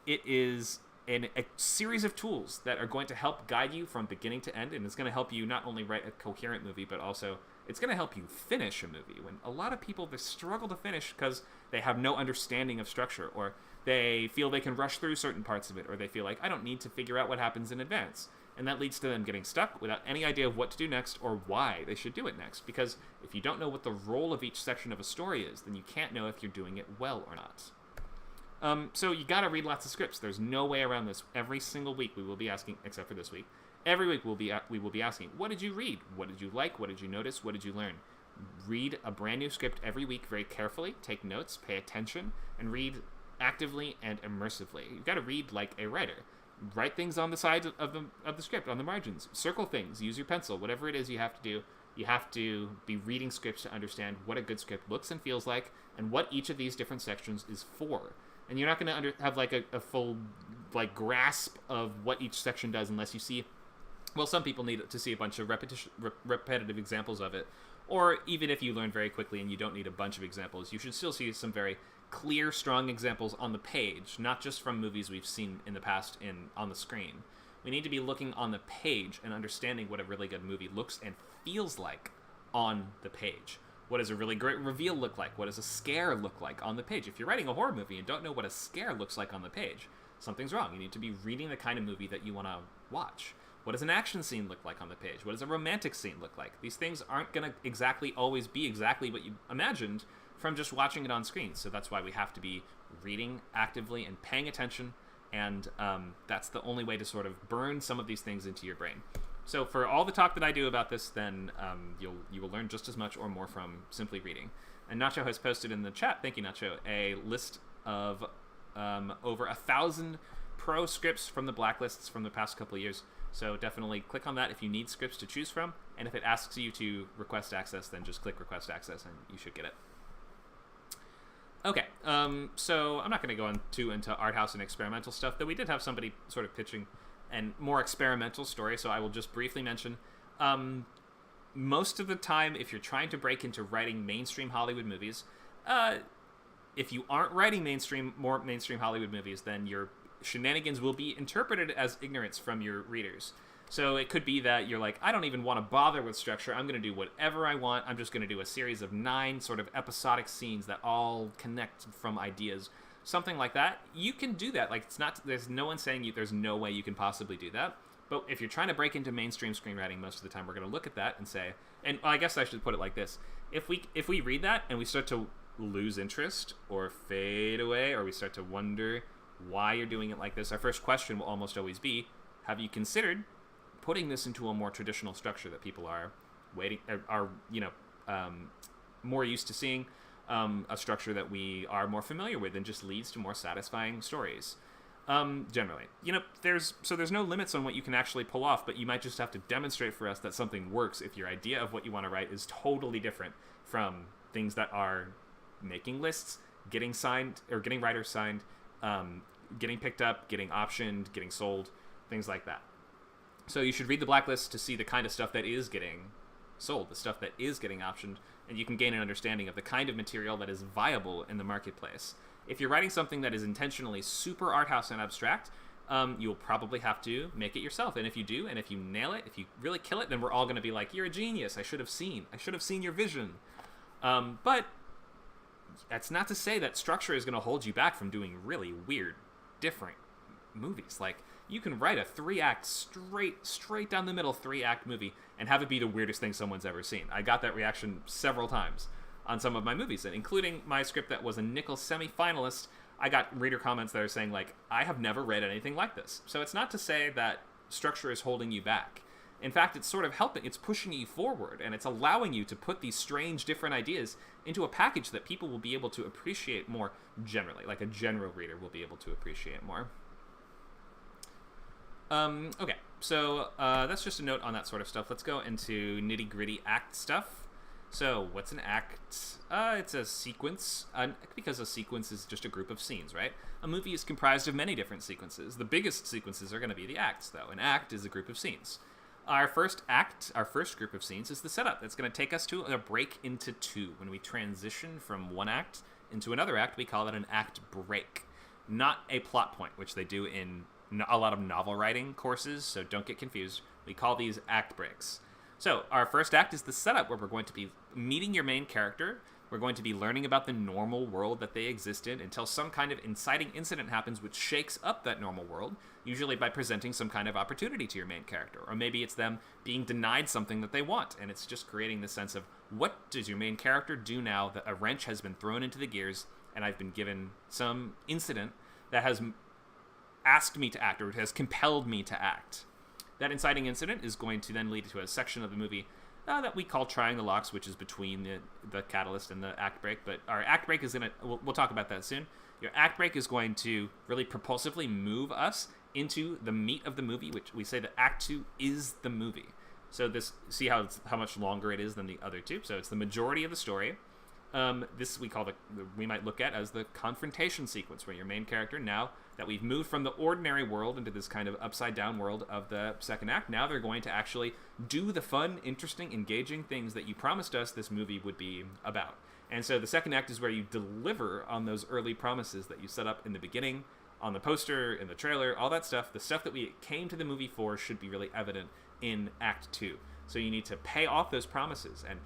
It is a series of tools that are going to help guide you from beginning to end, and it's going to help you not only write a coherent movie, but also it's going to help you finish a movie. When a lot of people, they struggle to finish because they have no understanding of structure, or they feel they can rush through certain parts of it, or they feel like, I don't need to figure out what happens in advance. And that leads to them getting stuck without any idea of what to do next or why they should do it next. Because if you don't know what the role of each section of a story is, then you can't know if you're doing it well or not. So you gotta read lots of scripts. There's no way around this. Every single week we will be asking, except for this week, every week we will be asking, what did you read? What did you like? What did you notice? What did you learn? Read a brand new script every week very carefully, take notes, pay attention, and read actively and immersively. You've got to read like a writer. Write things on the sides of the script, on the margins. Circle things, use your pencil, whatever it is you have to do. You have to be reading scripts to understand what a good script looks and feels like, and what each of these different sections is for. And you're not going to have a full grasp of what each section does unless you see. Well, some people need to see a bunch of repetitive examples of it. Or even if you learn very quickly and you don't need a bunch of examples, you should still see some very clear, strong examples on the page, not just from movies we've seen in the past on the screen. We need to be looking on the page and understanding what a really good movie looks and feels like on the page. What does a really great reveal look like? What does a scare look like on the page? If you're writing a horror movie and don't know what a scare looks like on the page, something's wrong. You need to be reading the kind of movie that you want to watch. What does an action scene look like on the page? What does a romantic scene look like? These things aren't going to exactly always be exactly what you imagined from just watching it on screen. So that's why we have to be reading actively and paying attention, and that's the only way to sort of burn some of these things into your brain. So for all the talk that I do about this, then you will learn just as much or more from simply reading. And Nacho has posted in the chat, thank you Nacho, a list of over 1,000 pro scripts from the blacklists from the past couple of years. So definitely click on that if you need scripts to choose from, and if it asks you to request access, then just click request access and you should get it. Okay, so I'm not going to go into art house and experimental stuff, though we did have somebody sort of pitching and more experimental story, so I will just briefly mention most of the time, if you're trying to break into writing mainstream Hollywood movies, if you aren't writing more mainstream Hollywood movies, then your shenanigans will be interpreted as ignorance from your readers. So it could be that you're like, I don't even want to bother with structure. I'm going to do whatever I want. I'm just going to do a series of 9 sort of episodic scenes that all connect from ideas. Something like that. You can do that. Like, it's not, there's no one saying there's no way you can possibly do that. But if you're trying to break into mainstream screenwriting, most of the time we're going to look at that and say, and I guess I should put it like this. If we read that and we start to lose interest or fade away, or we start to wonder why you're doing it like this, our first question will almost always be, have you considered putting this into a more traditional structure that people are more used to seeing, a structure that we are more familiar with and just leads to more satisfying stories. Generally, there's no limits on what you can actually pull off, but you might just have to demonstrate for us that something works if your idea of what you want to write is totally different from things that are making lists, getting signed or getting writers signed, getting picked up, getting optioned, getting sold, things like that. So you should read the blacklist to see the kind of stuff that is getting sold, the stuff that is getting optioned, and you can gain an understanding of the kind of material that is viable in the marketplace. If you're writing something that is intentionally super art house and abstract, you'll probably have to make it yourself. And if you do, and if you nail it, if you really kill it, then we're all going to be like, you're a genius. I should have seen your vision. But that's not to say that structure is going to hold you back from doing really weird, different movies. Like, you can write a 3-act straight down the middle 3-act movie and have it be the weirdest thing someone's ever seen. I got that reaction several times on some of my movies, and including my script that was a Nicholl semifinalist. I got reader comments that are saying, like, I have never read anything like this. So it's not to say that structure is holding you back. In fact, it's sort of helping, it's pushing you forward, and it's allowing you to put these strange, different ideas into a package that people will be able to appreciate more generally, like a general reader will be able to appreciate more. Okay, so that's just a note on that sort of stuff. Let's go into nitty-gritty act stuff. So, what's an act? It's a sequence, because a sequence is just a group of scenes, right? A movie is comprised of many different sequences. The biggest sequences are going to be the acts, though. An act is a group of scenes. Our first group of scenes is the setup. It's going to take us to a break into 2. When we transition from one act into another act, we call it an act break, not a plot point, which they do in a lot of novel writing courses, so don't get confused. We call these act breaks. So our first act is the setup, where we're going to be meeting your main character. We're going to be learning about the normal world that they exist in until some kind of inciting incident happens which shakes up that normal world, usually by presenting some kind of opportunity to your main character. Or maybe it's them being denied something that they want, and it's just creating the sense of, what does your main character do now that a wrench has been thrown into the gears and I've been given some incident that has asked me to act, or has compelled me to act. That inciting incident is going to then lead to a section of the movie that we call trying the locks, which is between the catalyst and the act break. But our act break is going to, we'll talk about that soon. Your act break is going to really propulsively move us into the meat of the movie, which we say that Act 2 is the movie. So see how much longer it is than the other two. So it's the majority of the story. This we might look at as the confrontation sequence, where your main character, now that we've moved from the ordinary world into this kind of upside down world of the second act, now they're going to actually do the fun, interesting, engaging things that you promised us this movie would be about. And so the second act is where you deliver on those early promises that you set up in the beginning, on the poster, in the trailer, all that stuff. The stuff that we came to the movie for should be really evident in Act 2. So you need to pay off those promises and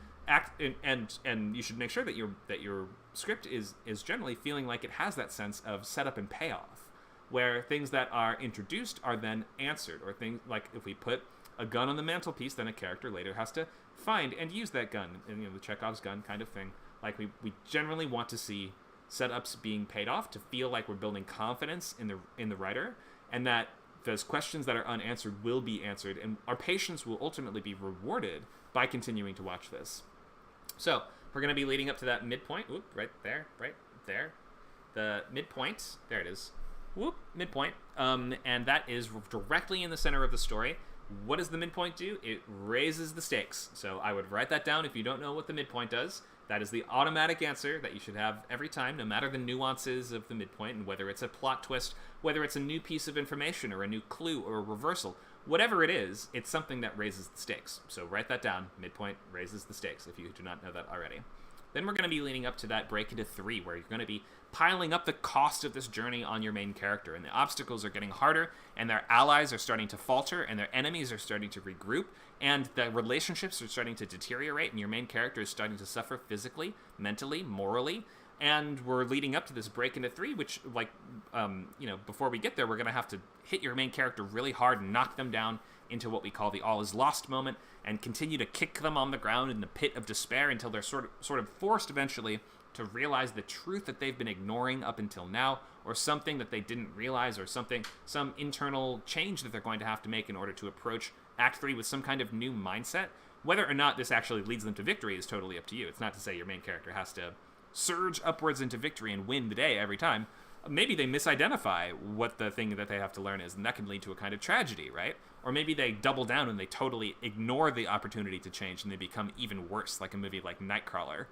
and you should make sure that your script is generally feeling like it has that sense of setup and payoff, where things that are introduced are then answered, or things like if we put a gun on the mantelpiece, then a character later has to find and use that gun, and the Chekhov's gun kind of thing. Like we generally want to see setups being paid off to feel like we're building confidence in the writer, and that those questions that are unanswered will be answered, and our patience will ultimately be rewarded by continuing to watch this. So we're going to be leading up to that midpoint. Oop, right there. The midpoint. There it is. Whoop, midpoint. And that is directly in the center of the story. What does the midpoint do? It raises the stakes. So I would write that down if you don't know what the midpoint does. That is the automatic answer that you should have every time, no matter the nuances of the midpoint, and whether it's a plot twist, whether it's a new piece of information or a new clue or a reversal. whatever it is, it's something that raises the stakes. So write that down. Midpoint raises the stakes if you do not know that already. Then we're going to be leading up to that break into 3, where you're going to be piling up the cost of this journey on your main character, and the obstacles are getting harder, and their allies are starting to falter, and their enemies are starting to regroup, and the relationships are starting to deteriorate, and your main character is starting to suffer physically, mentally, morally. And we're leading up to this break into 3, which, like, before we get there, we're going to have to hit your main character really hard and knock them down into what we call the all is lost moment, and continue to kick them on the ground in the pit of despair until they're sort of forced eventually to realize the truth that they've been ignoring up until now, or something that they didn't realize, or some internal change that they're going to have to make in order to approach Act 3 with some kind of new mindset. Whether or not this actually leads them to victory is totally up to you. It's not to say your main character has to surge upwards into victory and win the day every time. Maybe they misidentify what the thing that they have to learn is, and that can lead to a kind of tragedy, right? Or maybe they double down and they totally ignore the opportunity to change, and they become even worse, like a movie like Nightcrawler.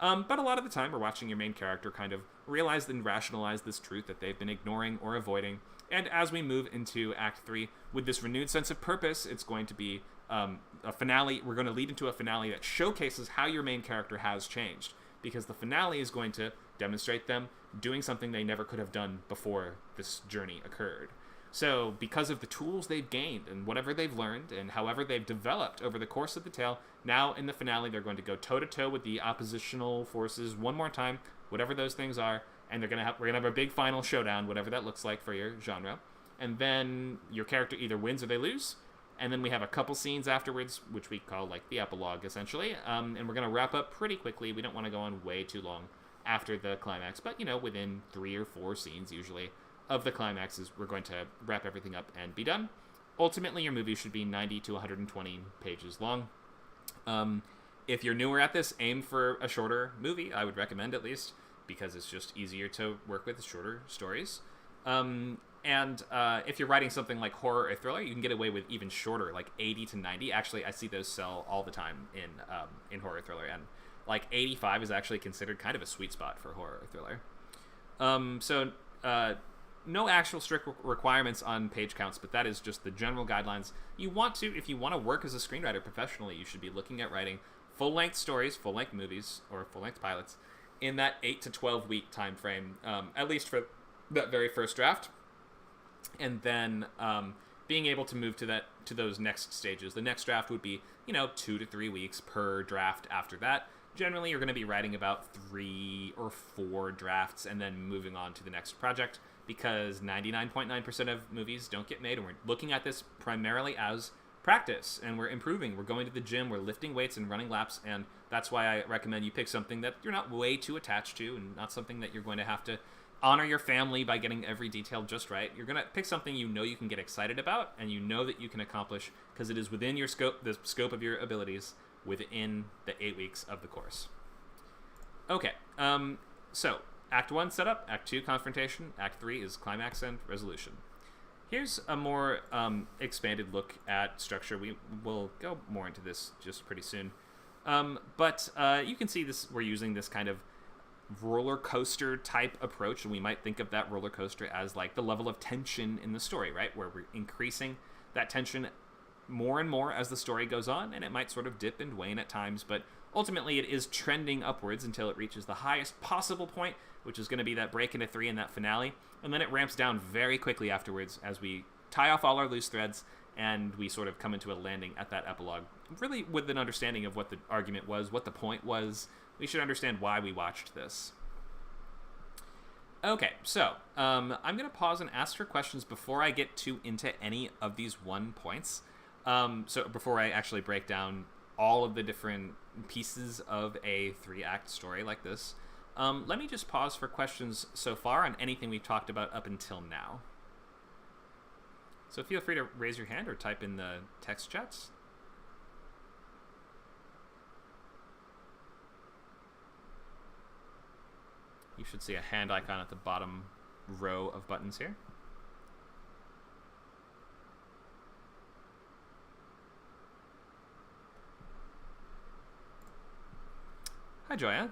But a lot of the time, we're watching your main character kind of realize and rationalize this truth that they've been ignoring or avoiding. And as we move into Act 3, with this renewed sense of purpose, it's going to be a finale. We're going to lead into a finale that showcases how your main character has changed, because the finale is going to demonstrate them doing something they never could have done before this journey occurred. So because of the tools they've gained and whatever they've learned and however they've developed over the course of the tale, now in the finale they're going to go toe-to-toe with the oppositional forces one more time, whatever those things are, and we're going to have a big final showdown, whatever that looks like for your genre. And then your character either wins or they lose. And then we have a couple scenes afterwards, which we call like the epilogue, essentially. And we're going to wrap up pretty quickly. We don't want to go on way too long after the climax, but, within 3 or 4 scenes, usually, of the climaxes, we're going to wrap everything up and be done. Ultimately, your movie should be 90 to 120 pages long. If you're newer at this, aim for a shorter movie, I would recommend at least, because it's just easier to work with shorter stories. And if you're writing something like horror or thriller, you can get away with even shorter, like 80 to 90. Actually, I see those sell all the time in horror thriller, and like 85 is actually considered kind of a sweet spot for horror or thriller. No actual strict requirements on page counts, but that is just the general guidelines. If you want to work as a screenwriter professionally, you should be looking at writing full-length stories, full-length movies, or full-length pilots in that 8 to 12 week time frame, at least for that very first draft. And then being able to move to those next stages. The next draft would be 2 to 3 weeks per draft after that. Generally, you're going to be writing about 3 or 4 drafts and then moving on to the next project, because 99.9% of movies don't get made, and we're looking at this primarily as practice, and we're improving. We're going to the gym, we're lifting weights and running laps, and that's why I recommend you pick something that you're not way too attached to, and not something that you're going to have to honor your family by getting every detail just right. You're going to pick something you can get excited about, and you know that you can accomplish, because it is within your scope, the scope of your abilities, within the 8 weeks of the course. Okay, so Act 1 setup, Act 2 confrontation, Act 3 is climax and resolution. Here's a more expanded look at structure. We will go more into this just pretty soon. But you can see this. We're using this kind of roller coaster type approach, and we might think of that roller coaster as like the level of tension in the story, right? Where we're increasing that tension more and more as the story goes on, and it might sort of dip and wane at times, but ultimately it is trending upwards until it reaches the highest possible point, which is going to be that break into 3 and that finale, and then it ramps down very quickly afterwards as we tie off all our loose threads and we sort of come into a landing at that epilogue, really with an understanding of what the argument was, what the point was. We should understand why we watched this. Okay, so I'm going to pause and ask for questions before I get into any of these 1 points. So before I actually break down all of the different pieces of a 3-act story like this, let me just pause for questions so far on anything we've talked about up until now. So feel free to raise your hand or type in the text chats. You should see a hand icon at the bottom row of buttons here. Hi, Joya.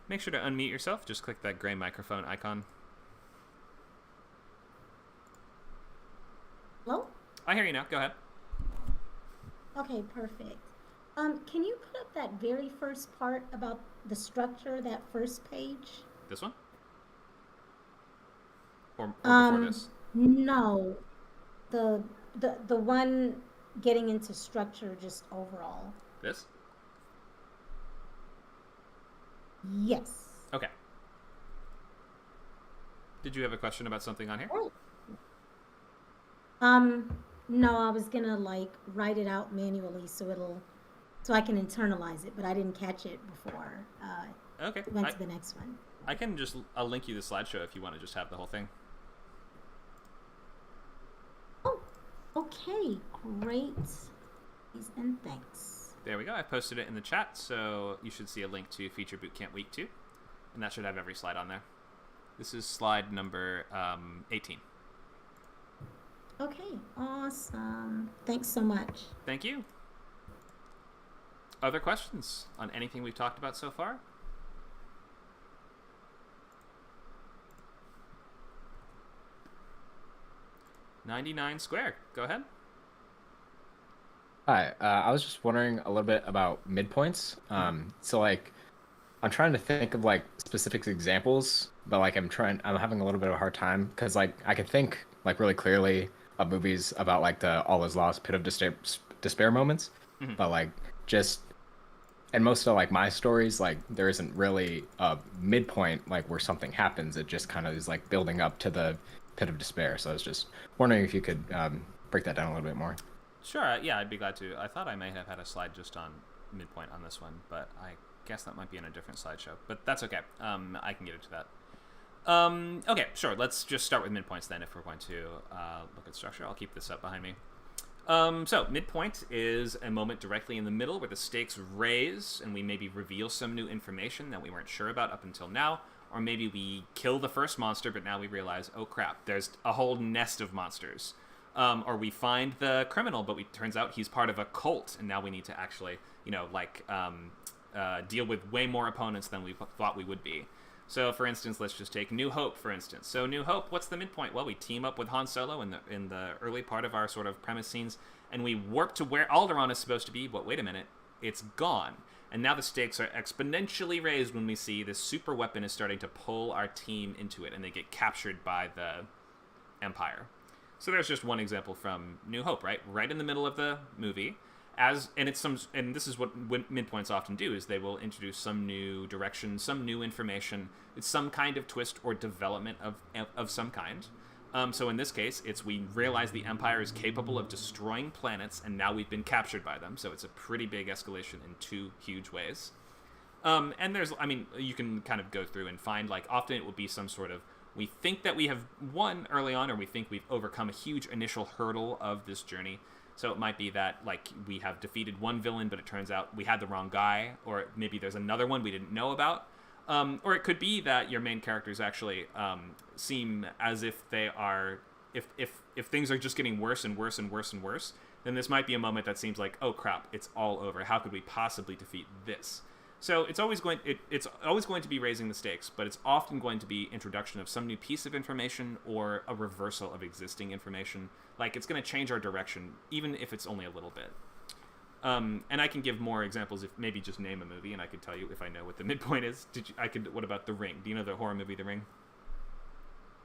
Make sure to unmute yourself. Just click that gray microphone icon. I hear you now. Go ahead. Okay, perfect. Can you put up that very first part about the structure, that first page? This one? Or before this? No, the the one getting into structure just overall. This? Yes. Okay. Did you have a question about something on here? Right. No, I was gonna like write it out manually so I can internalize it, but I didn't catch it before Okay. went to the next one. I'll link you the slideshow if you want to just have the whole thing. Oh, okay, great. Please and thanks. There we go. I posted it in the chat, so you should see a link to Feature Bootcamp Week 2, and that should have every slide on there. This is slide number 18. Okay, awesome. Thanks so much. Thank you. Other questions on anything we've talked about so far? $99 square. Go ahead. Hi, I was just wondering a little bit about midpoints. So like, I'm trying to think of like specific examples, but like I'm having a little bit of a hard time because like I can think like really clearly of movies about like the all is lost, pit of despair moments, but like just and most of like my stories, like there isn't really a midpoint like where something happens. It just kind of is like building up to the pit of despair. So I was just wondering if you could break that down a little bit more. Sure, yeah, I'd be glad to. I thought I may have had a slide just on midpoint on this one, but I guess that might be in a different slideshow. But that's okay. I can get into that. Okay, sure. Let's just start with midpoints then if we're going to look at structure. I'll keep this up behind me. So, midpoint is a moment directly in the middle where the stakes raise and we maybe reveal some new information that we weren't sure about up until now. Or maybe we kill the first monster, but now we realize, oh crap, there's a whole nest of monsters. Or we find the criminal, but it turns out he's part of a cult, and now we need to actually, deal with way more opponents than we thought we would be. So, for instance, let's just take New Hope, for instance. So, New Hope, what's the midpoint? Well, we team up with Han Solo in the early part of our sort of premise scenes, and we warp to where Alderaan is supposed to be, but wait a minute, it's gone. And now the stakes are exponentially raised when we see this super weapon is starting to pull our team into it, and they get captured by the Empire. So there's just one example from New Hope, right? Right in the middle of the movie. And this is what midpoints often do, is they will introduce some new direction, some new information. It's some kind of twist or development of some kind. So in this case, we realize the Empire is capable of destroying planets, and now we've been captured by them. So it's a pretty big escalation in two huge ways. And you can kind of go through and find, like, often it will be some sort of, we think that we have won early on, or we think we've overcome a huge initial hurdle of this journey. So it might be that, like, we have defeated one villain, but it turns out we had the wrong guy, or maybe there's another one we didn't know about. Or it could be that your main characters actually seem as if they are, if things are just getting worse and worse and worse and worse, then this might be a moment that seems like, oh crap, it's all over. How could we possibly defeat this? So it's always going to be raising the stakes, but it's often going to be introduction of some new piece of information or a reversal of existing information. Like, it's going to change our direction, even if it's only a little bit. And I can give more examples if maybe just name a movie, and I could tell you if I know what the midpoint is. What about The Ring? Do you know the horror movie The Ring?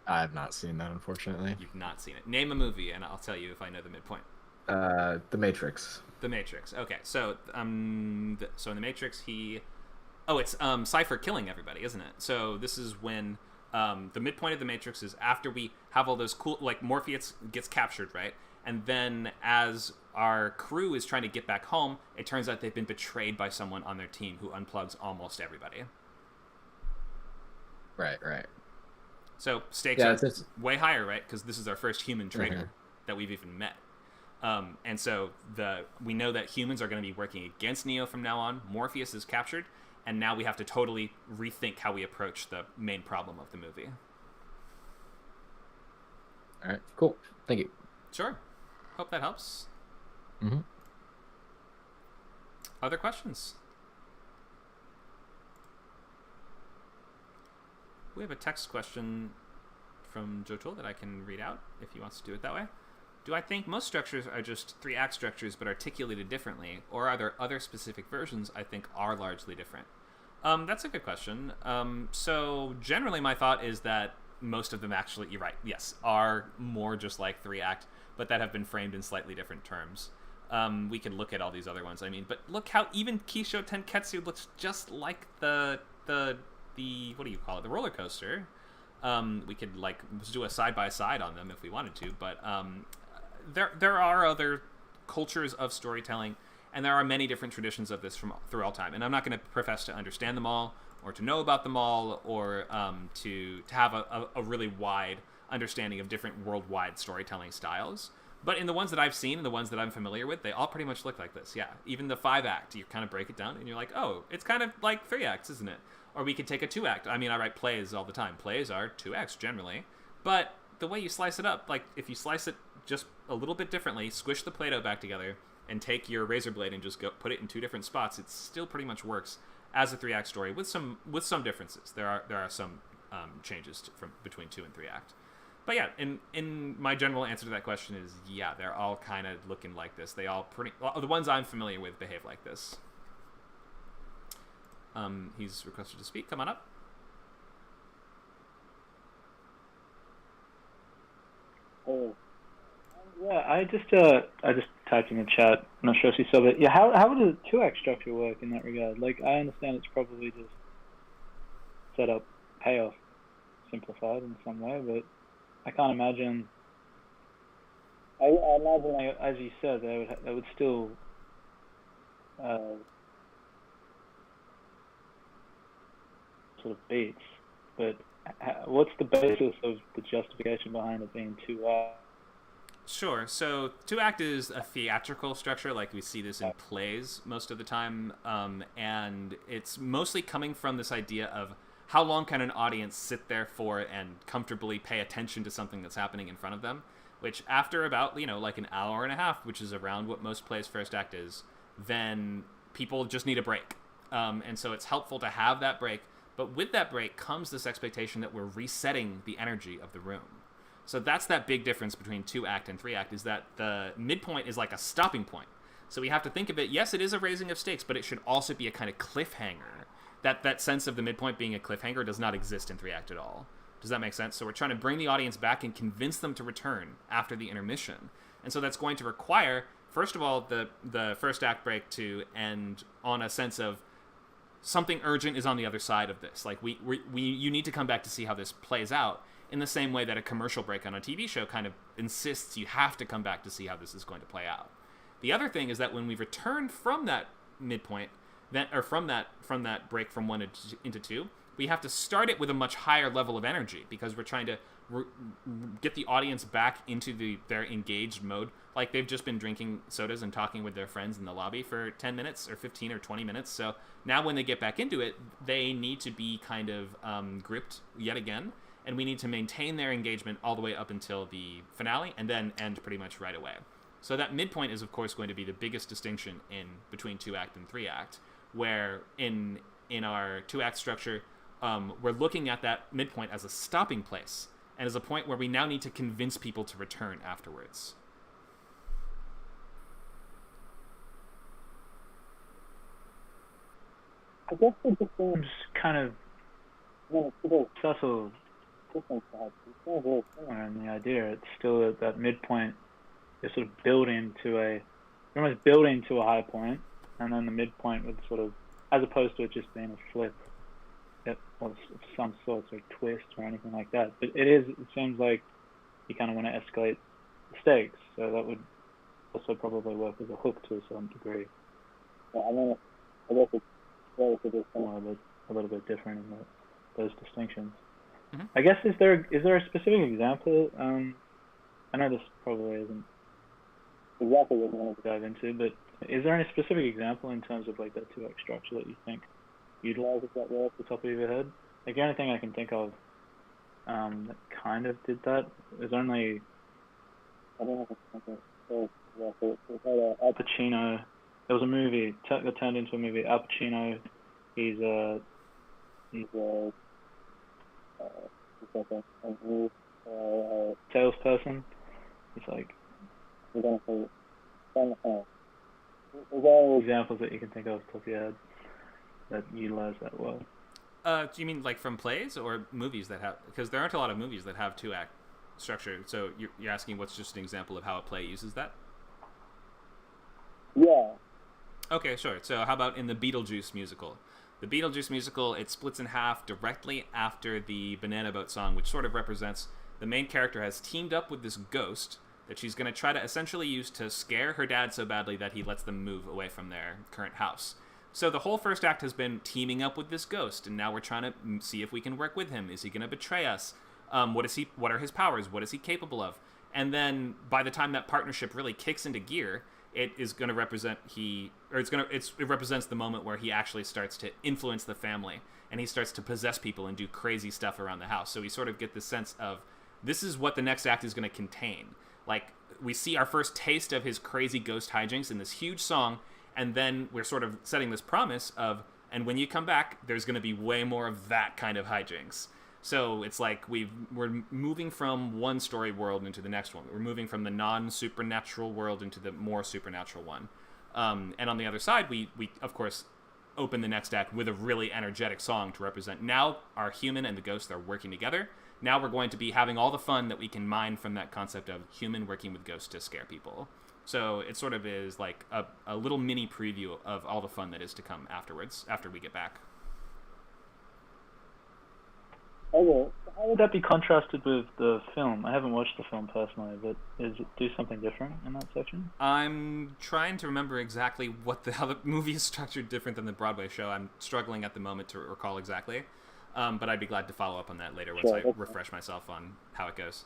I have not seen that, unfortunately. You've not seen it. Name a movie, and I'll tell you if I know the midpoint. The Matrix. The Matrix. Okay, so in The Matrix, it's Cypher killing everybody, isn't it? So this is when the midpoint of The Matrix is after we have all those cool, like, Morpheus gets captured, right? And then as our crew is trying to get back home, it turns out they've been betrayed by someone on their team who unplugs almost everybody. Right. So stakes are way higher, right? Because this is our first human traitor that we've even met. And so we know that humans are going to be working against Neo from now on. Morpheus is captured, and now we have to totally rethink how we approach the main problem of the movie. All right, cool. Thank you. Sure. Hope that helps. Mm-hmm. Other questions? We have a text question from Jotul that I can read out if he wants to do it that way. do I think most structures are just 3-act structures but articulated differently, or are there other specific versions I think are largely different? That's a good question. So generally my thought is that most of them actually, you're right, yes, are more just like 3-act, but that have been framed in slightly different terms. We could look at all these other ones, I mean, but look how even Kisho Tenketsu looks just like the what do you call it, the roller coaster. We could like do a side-by-side on them if we wanted to, but there are other cultures of storytelling, and there are many different traditions of this from through all time. And I'm not going to profess to understand them all, or to know about them all, or to have a really wide understanding of different worldwide storytelling styles. But in the ones that I've seen and the ones that I'm familiar with, they all pretty much look like this. Yeah, even the 5-act, you kind of break it down, and you're like, oh, it's kind of like 3 acts, isn't it? Or we could take a 2-act. I mean, I write plays all the time. Plays are 2 acts generally, but the way you slice it up, like if you slice it just a little bit differently, squish the Play-Doh back together, and take your razor blade and just go put it in 2 different spots, it still pretty much works as a 3-act story with some differences. There are some changes from between 2 and 3-act. But yeah, in my general answer to that question is, yeah, they're all kind of looking like this. They all the ones I'm familiar with behave like this. He's requested to speak. Come on up. Oh, yeah. I just typed in the chat. I'm not sure if you saw it. Yeah, how would a 2-act structure work in that regard? Like, I understand it's probably just set up, payoff, simplified in some way, but I can't imagine. I imagine, like, as you said, they would still sort of beats. But what's the basis of the justification behind it being 2-act? Sure. So 2-act is a theatrical structure, like we see this in plays most of the time, and it's mostly coming from this idea of how long can an audience sit there for and comfortably pay attention to something that's happening in front of them, which after about, like an hour and a half, which is around what most plays' first act is, then people just need a break. And so it's helpful to have that break, but with that break comes this expectation that we're resetting the energy of the room. So that's that big difference between 2-act and 3-act, is that the midpoint is like a stopping point. So we have to think of it, yes, it is a raising of stakes, but it should also be a kind of cliffhanger. That sense of the midpoint being a cliffhanger does not exist in 3-act at all. Does that make sense? So we're trying to bring the audience back and convince them to return after the intermission. And so that's going to require, first of all, the first act break to end on a sense of something urgent is on the other side of this. Like you need to come back to see how this plays out, in the same way that a commercial break on a TV show kind of insists you have to come back to see how this is going to play out. The other thing is that when we return from that midpoint, from that break from 1 into 2, we have to start it with a much higher level of energy, because we're trying to get the audience back into their engaged mode. Like they've just been drinking sodas and talking with their friends in the lobby for 10 minutes or 15 or 20 minutes. So now when they get back into it, they need to be kind of gripped yet again, and we need to maintain their engagement all the way up until the finale and then end pretty much right away. So that midpoint is, of course, going to be the biggest distinction between 2-act and 3-act, where in our 2-act structure, we're looking at that midpoint as a stopping place and as a point where we now need to convince people to return afterwards. I guess it just seems kind of, it's a little subtle difference. It's still very similar in the idea. It's still at that midpoint. You're sort of building you're almost building to a high point, and then the midpoint would sort of, as opposed to it just being a flip, or some sort of twist or anything like that. But it seems like you kind of want to escalate the stakes, so that would also probably work as a hook to a certain degree. Yeah, I mean, I guess it's relatively similar, but a little bit different in those distinctions. Mm-hmm. I guess, is there a specific example? I know this probably isn't exactly what we want to dive into, but is there any specific example in terms of like that 2-act structure that you think utilizes that well off the top of your head? Like, the only thing I can think of that kind of did that is only, I don't know if I can think of Al Pacino. There was a movie that turned into a movie. Al Pacino, he's a salesperson. He's like we're going to semifinals. Is there any examples that you can think of off the top of your head that utilize that well? Do you mean like from plays or movies that have? Because there aren't a lot of movies that have 2-act structure. So you're asking what's just an example of how a play uses that? Yeah. Okay, sure. So how about in the Beetlejuice musical? The Beetlejuice musical, it splits in half directly after the Banana Boat song, which sort of represents the main character has teamed up with this ghost that she's going to try to essentially use to scare her dad so badly that he lets them move away from their current house. So the whole first act has been teaming up with this ghost, and now we're trying to see if we can work with him. Is he going to betray us? What are his powers? What is he capable of? And then by the time that partnership really kicks into gear, it is going to represent it represents the moment where he actually starts to influence the family, and he starts to possess people and do crazy stuff around the house. So we sort of get the sense of this is what the next act is going to contain. Like, we see our first taste of his crazy ghost hijinks in this huge song, and then we're sort of setting this promise of, and when you come back, there's going to be way more of that kind of hijinks. So it's like we're moving from one story world into the next one. We're moving from the non-supernatural world into the more supernatural one. And on the other side, we of course open the next act with a really energetic song to represent now our human and the ghost are working together. Now we're going to be having all the fun that we can mine from that concept of human working with ghosts to scare people. So it sort of is like a little mini preview of all the fun that is to come afterwards, after we get back. Okay. How would that be contrasted with the film? I haven't watched the film personally, but does it do something different in that section? I'm trying to remember exactly how the movie is structured different than the Broadway show. I'm struggling at the moment to recall exactly. But I'd be glad to follow up on that later once I refresh myself on how it goes.